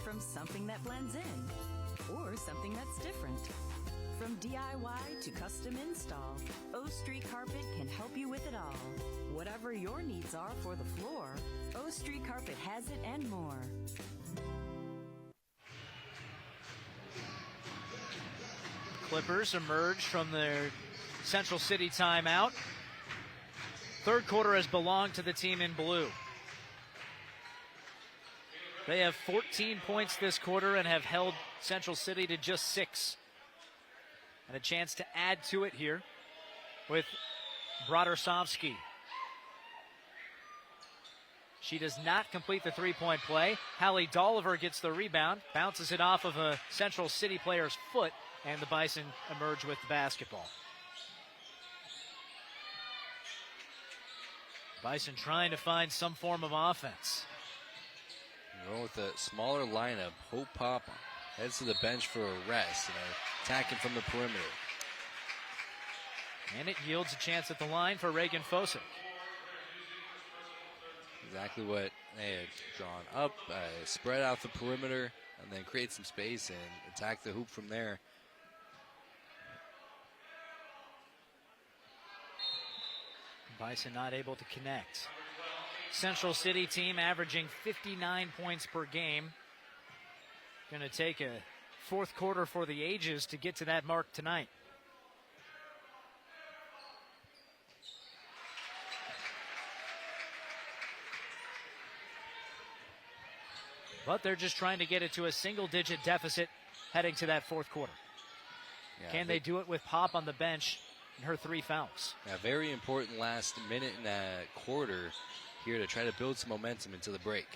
From something that blends in or something that's different. From DIY to custom install, O Street Carpet can help you with it all. Whatever your needs are for the floor, O Street Carpet has it and more. Clippers emerge from their Central City timeout. Third quarter has belonged to the team in blue. They have 14 points this quarter and have held Central City to just 6. And a chance to add to it here with Brodersovsky. She does not complete the three-point play. Hallie Dolliver gets the rebound, bounces it off of a Central City player's foot, and the Bison emerge with the basketball. Bison trying to find some form of offense. Well, with a smaller lineup, Hope Pop heads to the bench for a rest, attacking from the perimeter. And it yields a chance at the line for Reagan Fosick. Exactly what they had drawn up, spread out the perimeter, and then create some space and attack the hoop from there. Bison not able to connect. Central City team averaging 59 points per game. Going to take a fourth quarter for the ages to get to that mark tonight. But they're just trying to get it to a single-digit deficit heading to that fourth quarter. Yeah, Can they do it with Pop on the bench and her 3 fouls? A very important last minute and a quarter here to try to build some momentum into the break.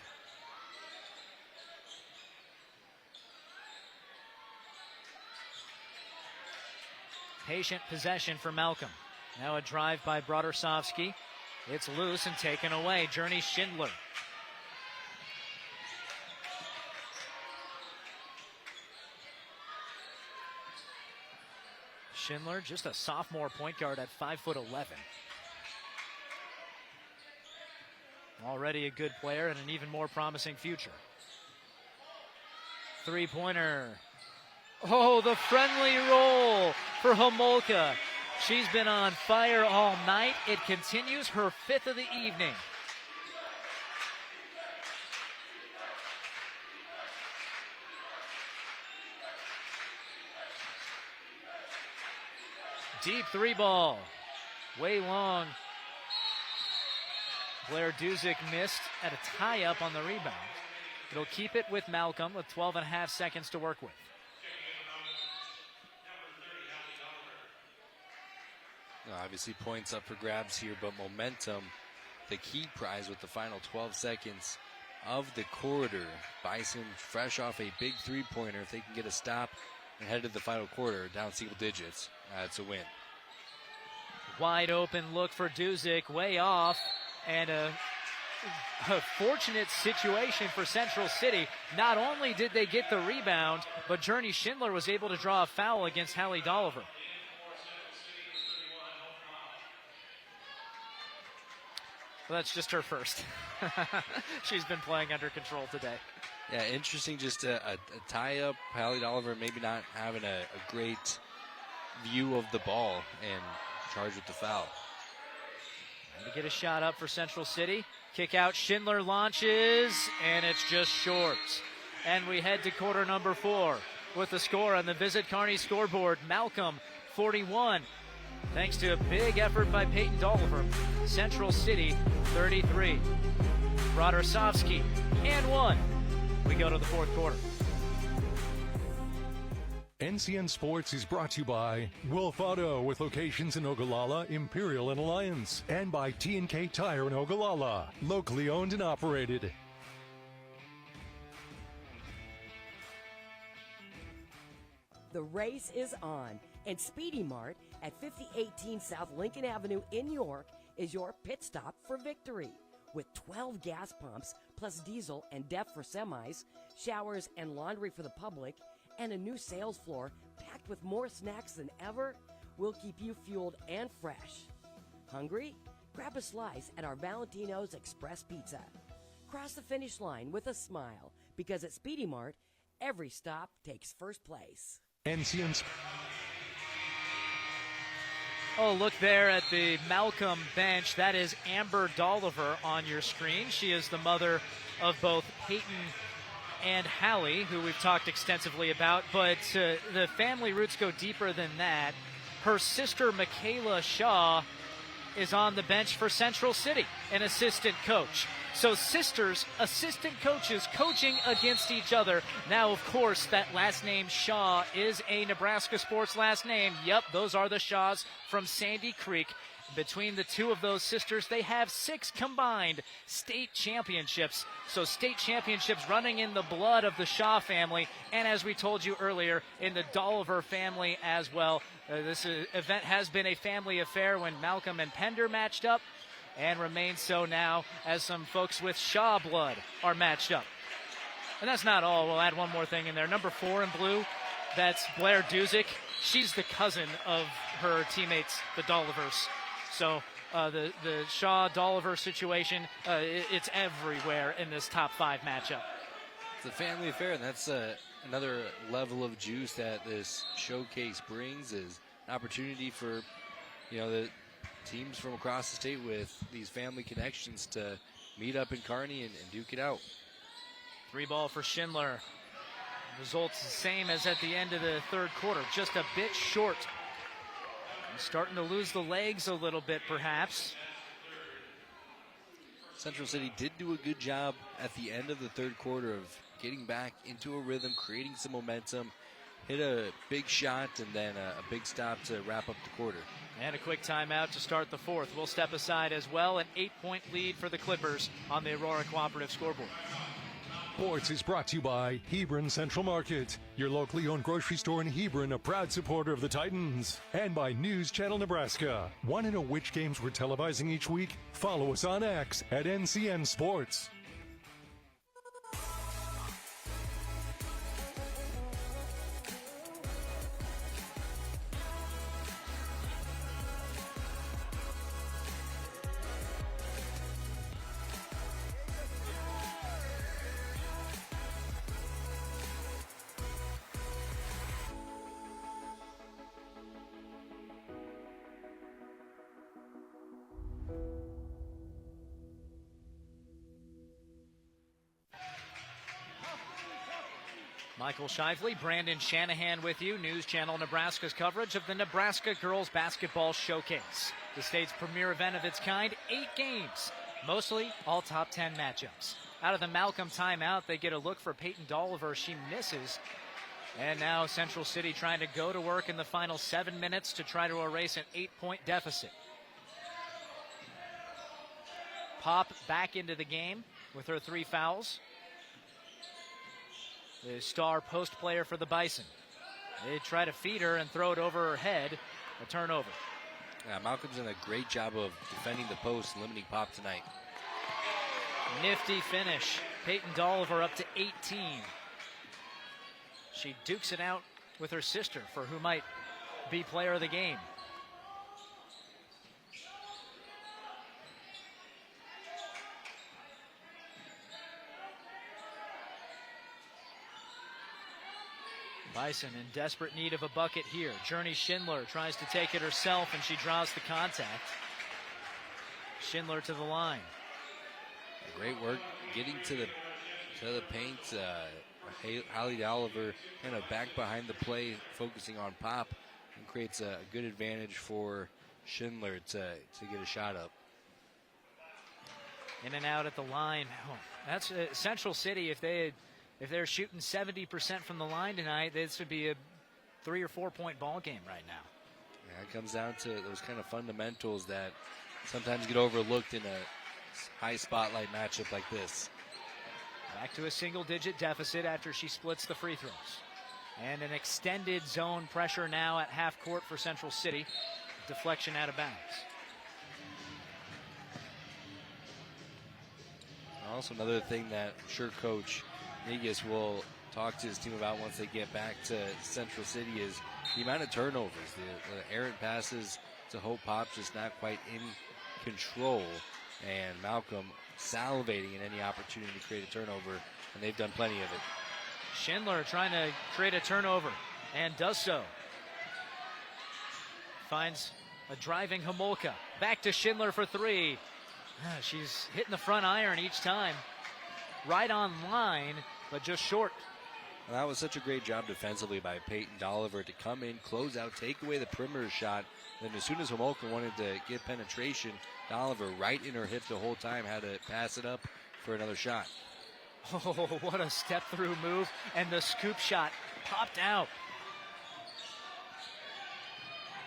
Patient possession for Malcom. Now a drive by Brodersovsky. It's loose and taken away. Journey Schindler. Schindler, just a sophomore point guard at 5'11". Already a good player and an even more promising future. Three-pointer. Oh, the friendly roll for Homolka. She's been on fire all night. It continues, her 5th of the evening. Deep 3 ball. Way long. Blair Duzick missed at a tie-up on the rebound. It'll keep it with Malcom with 12.5 seconds to work with. Obviously points up for grabs here, but momentum, the key prize with the final 12 seconds of the quarter. Bison fresh off a big three-pointer. If they can get a stop and head to the final quarter down single digits, it's a win. Wide open look for Duzick, way off, and a fortunate situation for Central City. Not only did they get the rebound, but Journey Schindler was able to draw a foul against Hallie Dolliver. Well, that's just her first. She's been playing under control today. Yeah, interesting, just a tie-up. Hallie Dolliver maybe not having a great view of the ball and charged with the foul. Trying to get a shot up for Central City. Kick out, Schindler launches, and it's just short. And we head to quarter number 4 with the score on the Visit Kearney scoreboard. Malcom 41. Thanks to a big effort by Peyton Dolliver. Central City 33. Brodersovsky and 1. We go to the fourth quarter. NCN Sports is brought to you by Wolf Auto with locations in Ogallala, Imperial, and Alliance, and by T&K Tire in Ogallala, locally owned and operated. The race is on, and Speedy Mart at 5018 South Lincoln Avenue in York is your pit stop for victory. With 12 gas pumps, plus diesel and DEF for semis, showers and laundry for the public, and a new sales floor packed with more snacks than ever, we'll keep you fueled and fresh. Hungry? Grab a slice at our Valentino's Express Pizza. Cross the finish line with a smile, because at Speedy Mart, every stop takes first place. NCN's. Oh, look there at the Malcom bench. That is Amber Dolliver on your screen. She is the mother of both Peyton and Hallie, who we've talked extensively about. But the family roots go deeper than that. Her sister, Michaela Shaw, is on the bench for Central City, an assistant coach. So sisters, assistant coaches, coaching against each other. Now, of course, that last name Shaw is a Nebraska sports last name. Yep, those are the Shaws from Sandy Creek. Between the two of those sisters, they have 6 combined state championships. So state championships running in the blood of the Shaw family, and as we told you earlier, in the Dolliver family as well. This event has been a family affair when Malcom and Pender matched up, and remains so now as some folks with Shaw blood are matched up. And that's not all. We'll add one more thing in there. Number 4 in blue, that's Blair Duzick. She's the cousin of her teammates, the Dollivers. So the Shaw-Dolliver situation, it's everywhere in this top 5 matchup. It's a family affair, and that's another level of juice that this showcase brings, is an opportunity for, the teams from across the state with these family connections to meet up in Kearney and duke it out. 3 ball for Schindler. Results the same as at the end of the third quarter, just a bit short. Starting to lose the legs a little bit, perhaps. Central City did do a good job at the end of the third quarter of getting back into a rhythm, creating some momentum, hit a big shot, and then a big stop to wrap up the quarter. And a quick timeout to start the fourth. We'll step aside as well. An 8-point lead for the Clippers on the Aurora Cooperative scoreboard. Sports is brought to you by Hebron Central Market, your locally owned grocery store in Hebron, a proud supporter of the Titans. And by News Channel Nebraska. Want to know which games we're televising each week? Follow us on X at NCN Sports. Michael Shively, Brandon Shanahan with you. News Channel Nebraska's coverage of the Nebraska Girls Basketball Showcase, the state's premier event of its kind. 8 games, mostly all top 10 matchups. Out of the Malcom timeout, they get a look for Peyton Dolliver. She misses. And now Central City trying to go to work in the final 7 minutes to try to erase an 8-point deficit. Pop back into the game with her 3 fouls. The star post player for the Bison. They try to feed her and throw it over her head. A turnover. Yeah, Malcolm's done a great job of defending the post and limiting Pop tonight. Nifty finish. Peyton Dolliver up to 18. She dukes it out with her sister for who might be player of the game. Bison in desperate need of a bucket here. Journey Schindler tries to take it herself, and she draws the contact. Schindler to the line. Great work getting to the paint. Hallie Dolliver kind of back behind the play, focusing on Pop, and creates a good advantage for Schindler to get a shot up. In and out at the line. Oh, that's Central City. If they're shooting 70% from the line tonight, this would be a 3 or 4 point ball game right now. Yeah, it comes down to those kind of fundamentals that sometimes get overlooked in a high spotlight matchup like this. Back to a single-digit deficit after she splits the free throws. And an extended zone pressure now at half court for Central City. Deflection out of bounds. Also, another thing that I'm sure Coach Negus will talk to his team about once they get back to Central City is the amount of turnovers. The errant passes to Hope Pop just not quite in control. And Malcom salivating in any opportunity to create a turnover, and they've done plenty of it. Schindler trying to create a turnover and does so. Finds a driving Homolka. Back to Schindler for three. She's hitting the front iron each time. Right on line, but just short. Well, that was such a great job defensively by Peyton Dolliver to come in, close out, take away the perimeter shot. Then as soon as Homolka wanted to get penetration, Dolliver right in her hip the whole time, had to pass it up for another shot. Oh, what a step-through move, and the scoop shot popped out.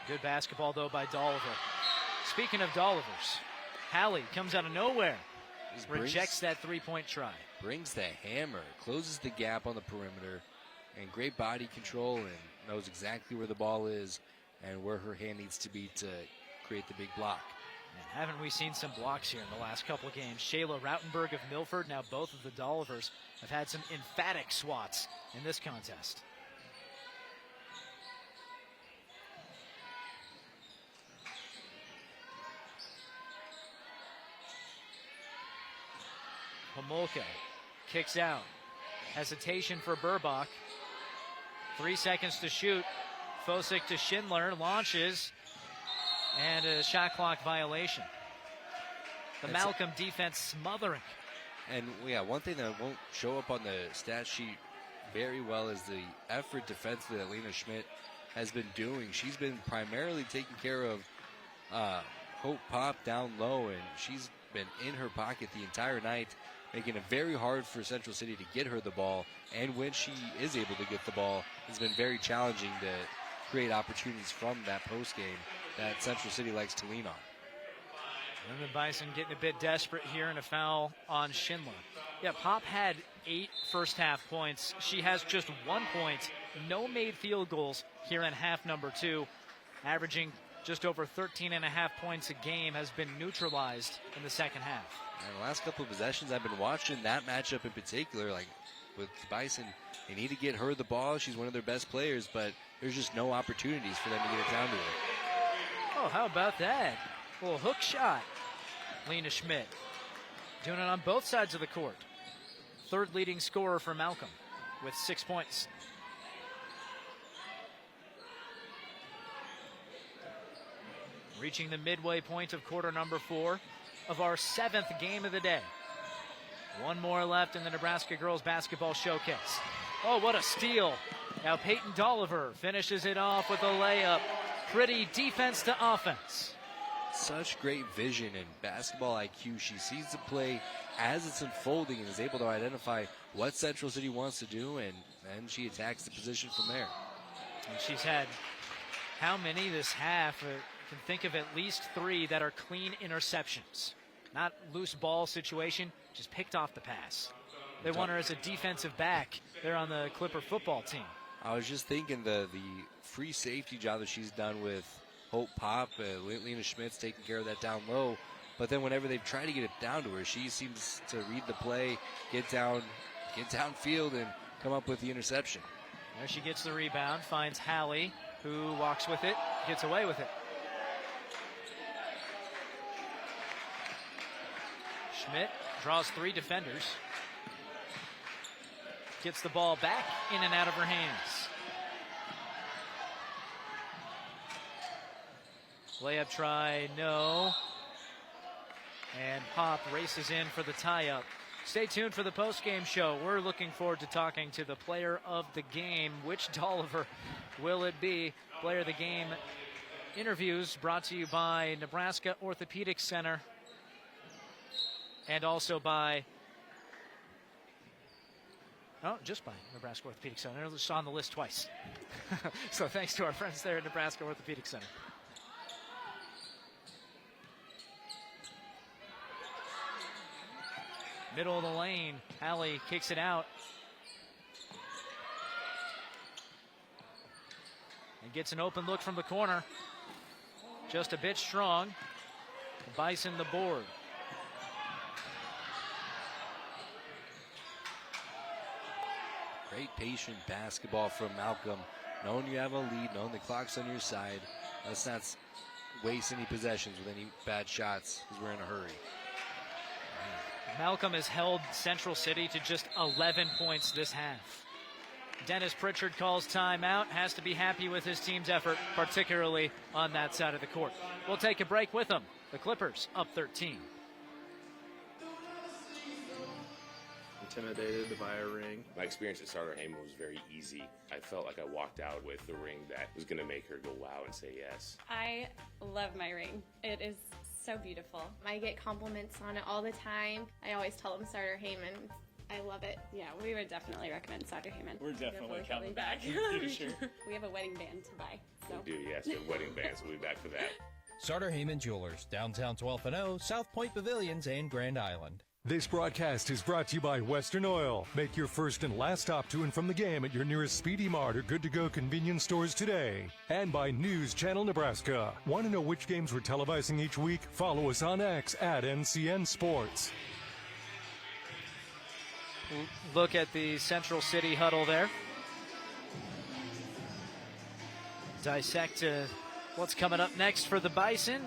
Good basketball, though, by Dolliver. Speaking of Dollivers, Hallie comes out of nowhere, rejects that three-point try. Brings the hammer, closes the gap on the perimeter, and great body control, and knows exactly where the ball is and where her hand needs to be to create the big block. And haven't we seen some blocks here in the last couple of games? Shayla Rautenberg of Milford, now both of the Dollivers, have had some emphatic swats in this contest. Homolka kicks out. Hesitation for Burbach. 3 seconds to shoot. Fosick to Schindler, launches, and a shot clock violation. The Malcom defense smothering. And yeah, one thing that won't show up on the stat sheet very well is the effort defensively that Lena Schmidt has been doing. She's been primarily taking care of Hope Pop down low, and she's been in her pocket the entire night, making it very hard for Central City to get her the ball. And when she is able to get the ball, it's been very challenging to create opportunities from that post game that Central City likes to lean on. And the Bison getting a bit desperate here, and a foul on Schindler. Yeah, Pop had 8 first half points. She has just 1 point, no made field goals here in half number 2, averaging just over 13.5 points a game, has been neutralized in the second half. And the last couple of possessions I've been watching that matchup in particular, like with Bison, they need to get her the ball. She's one of their best players, but there's just no opportunities for them to get it down to her. Oh, how about that? A little hook shot. Lena Schmidt doing it on both sides of the court. Third leading scorer for Malcom with 6 points. Reaching the midway point of quarter number 4 of our 7th game of the day. One more left in the Nebraska girls basketball showcase. Oh, what a steal. Now Peyton Dolliver finishes it off with a layup. Pretty defense to offense. Such great vision and basketball IQ. She sees the play as it's unfolding and is able to identify what Central City wants to do, and then she attacks the position from there. And she's had how many this half? Can think of at least 3 that are clean interceptions. Not loose ball situation, just picked off the pass. They want her as a defensive back. They're on the Clipper football team. I was just thinking the free safety job that she's done with Hope Pop, Lena Schmidt's taking care of that down low. But then whenever they've tried to get it down to her, she seems to read the play, get downfield, and come up with the interception. There she gets the rebound, finds Hallie, who walks with it, gets away with it. Schmidt draws 3 defenders. Gets the ball back in and out of her hands. Layup try, no. And Pop races in for the tie-up. Stay tuned for the post-game show. We're looking forward to talking to the player of the game. Which Dolliver will it be? Player of the game interviews brought to you by Nebraska Orthopedic Center and also by, just by Nebraska Orthopedic Center. It's on the list twice. So thanks to our friends there at Nebraska Orthopedic Center. Middle of the lane, Hallie kicks it out. gets an open look from the corner. Just a bit strong. Bison the board. Great patient basketball from Malcom. Knowing you have a lead, knowing the clock's on your side. Let's not waste any possessions with any bad shots because we're in a hurry. Malcom has held Central City to just 11 points this half. Dennis Pritchard calls timeout, has to be happy with his team's effort, particularly on that side of the court. We'll take a break with them. The Clippers up 13. Intimidated by a ring. My experience at Starter Heyman was very easy. I felt like I walked out with the ring that was going to make her go wow and say yes. I love my ring. It is so beautiful. I get compliments on it all the time. I always tell them Starter Heyman. I love it. Yeah, we would definitely recommend Starter Heyman. We're definitely coming back. Sure. We have a wedding band to buy. So. We do, yes. We have a wedding band, so we'll be back for that. Starter Heyman Jewelers, downtown 12th and O, South Point Pavilions, and Grand Island. This broadcast is brought to you by Western Oil. Make your first and last stop to and from the game at your nearest Speedy Mart or good-to-go convenience stores today. And by News Channel Nebraska. Want to know which games we're televising each week? Follow us on X at NCN Sports. Look at the Central City huddle there. Dissect what's coming up next for the Bison.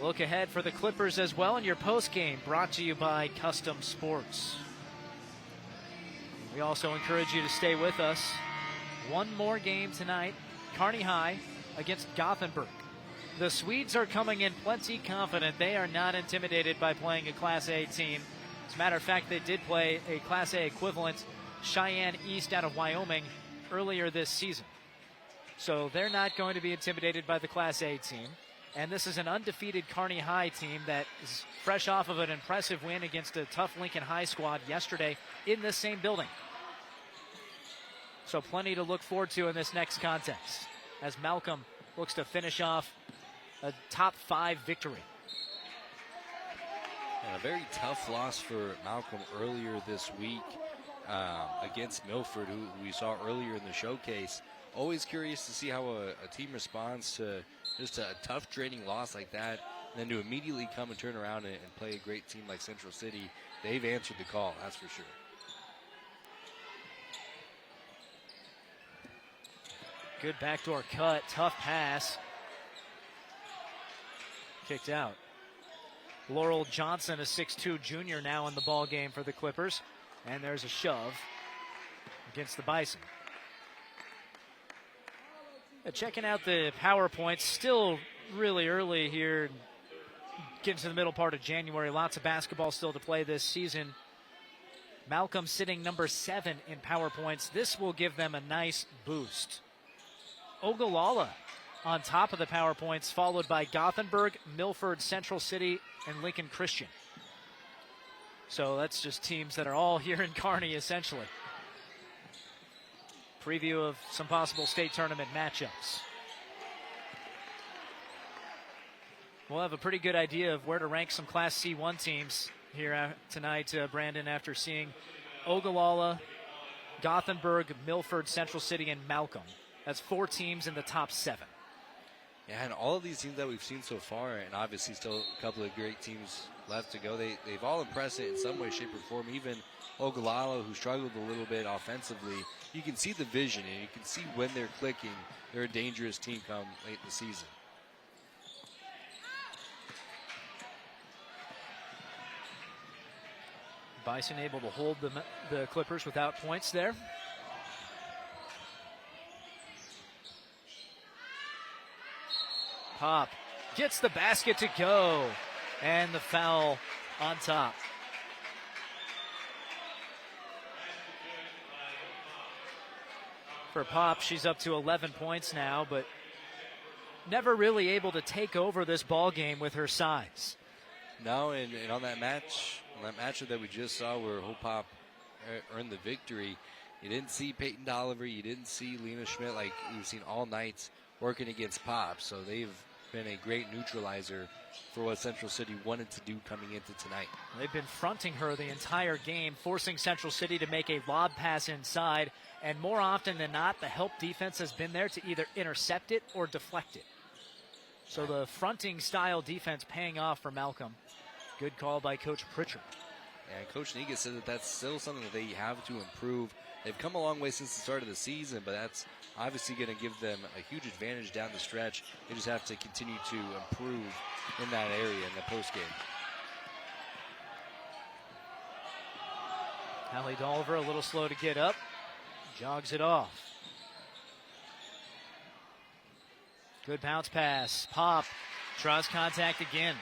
Look ahead for the Clippers as well in your post-game, brought to you by Custom Sports. We also encourage you to stay with us. One more game tonight, Kearney High against Gothenburg. The Swedes are coming in plenty confident. They are not intimidated by playing a Class A team. As a matter of fact, they did play a Class A equivalent, Cheyenne East out of Wyoming, earlier this season. So they're not going to be intimidated by the Class A team. And this is an undefeated Kearney High team that is fresh off of an impressive win against a tough Lincoln High squad yesterday in this same building. So plenty to look forward to in this next contest as Malcom looks to finish off a top 5 victory. And a very tough loss for Malcom earlier this week against Milford, who we saw earlier in the showcase. Always curious to see how a team responds to just a tough draining loss like that, and then to immediately come and turn around and play a great team like Central City. They've answered the call, that's for sure. Good backdoor cut, tough pass. Kicked out. Laurel Johnson, a 6'2 junior, now in the ball game for the Clippers. And there's a shove against the Bison. Checking out the PowerPoints, still really early here, getting to the middle part of January. Lots of basketball still to play this season. Malcom sitting number 7 in PowerPoints. This will give them a nice boost. Ogallala on top of the PowerPoints, followed by Gothenburg, Milford, Central City, and Lincoln Christian. So that's just teams that are all here in Kearney, essentially. Preview of some possible state tournament matchups. We'll have a pretty good idea of where to rank some Class C1 teams here tonight, Brandon, after seeing Ogallala, Gothenburg, Milford, Central City, and Malcom. That's 4 teams in the top 7. Yeah, and all of these teams that we've seen so far, and obviously still a couple of great teams left to go, they've all impressed it in some way, shape, or form. Even Ogallala, who struggled a little bit offensively, you can see the vision, and you can see when they're clicking, they're a dangerous team come late in the season. Bison able to hold the Clippers without points there. Pop gets the basket to go, and the foul on top. For Pop, she's up to 11 points now, but never really able to take over this ball game with her size. No, and on that matchup that we just saw where Hope Pop earned the victory, you didn't see Peyton Dolliver, you didn't see Lena Schmidt like we've seen all night working against Pop. So they've been a great neutralizer for what Central City wanted to do coming into tonight. They've been fronting her the entire game, forcing Central City to make a lob pass inside, and more often than not, the help defense has been there to either intercept it or deflect it. So the fronting style defense paying off for Malcom. Good call by Coach Pritchard. And Coach Negus said that that's still something that they have to improve. They've come a long way since the start of the season, but that's obviously going to give them a huge advantage down the stretch. They just have to continue to improve in that area in the postgame. Hallie Dolliver a little slow to get up. Jogs it off. Good bounce pass. Pop draws contact again.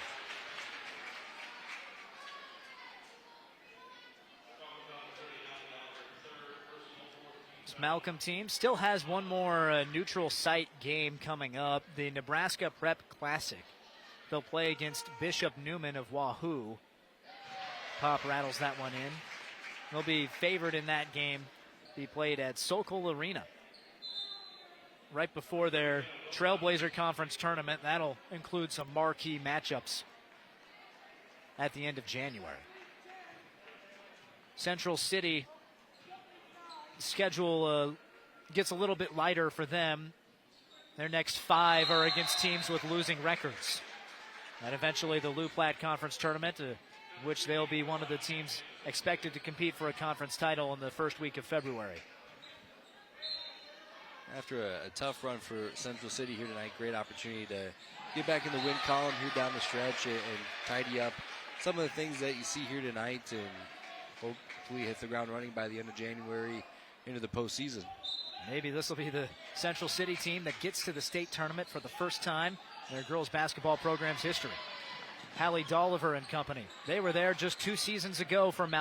This Malcom team still has one more neutral site game coming up, the Nebraska Prep Classic. They'll play against Bishop Newman of Wahoo. Pop rattles that one in. They'll be favored in that game, be played at Sokol Arena. Right before their Trailblazer Conference tournament, that'll include some marquee matchups at the end of January. Central City schedule gets a little bit lighter for them. Their next 5 are against teams with losing records. And eventually the Lou Platte Conference tournament, which they'll be one of the teams expected to compete for a conference title in the first week of February. After a tough run for Central City here tonight, great opportunity to get back in the win column here down the stretch and tidy up some of the things that you see here tonight and hopefully hit the ground running by the end of January into the postseason. Maybe this will be the Central City team that gets to the state tournament for the first time in their girls basketball program's history. Hallie Dolliver and company. They were there just 2 seasons ago for Malcom.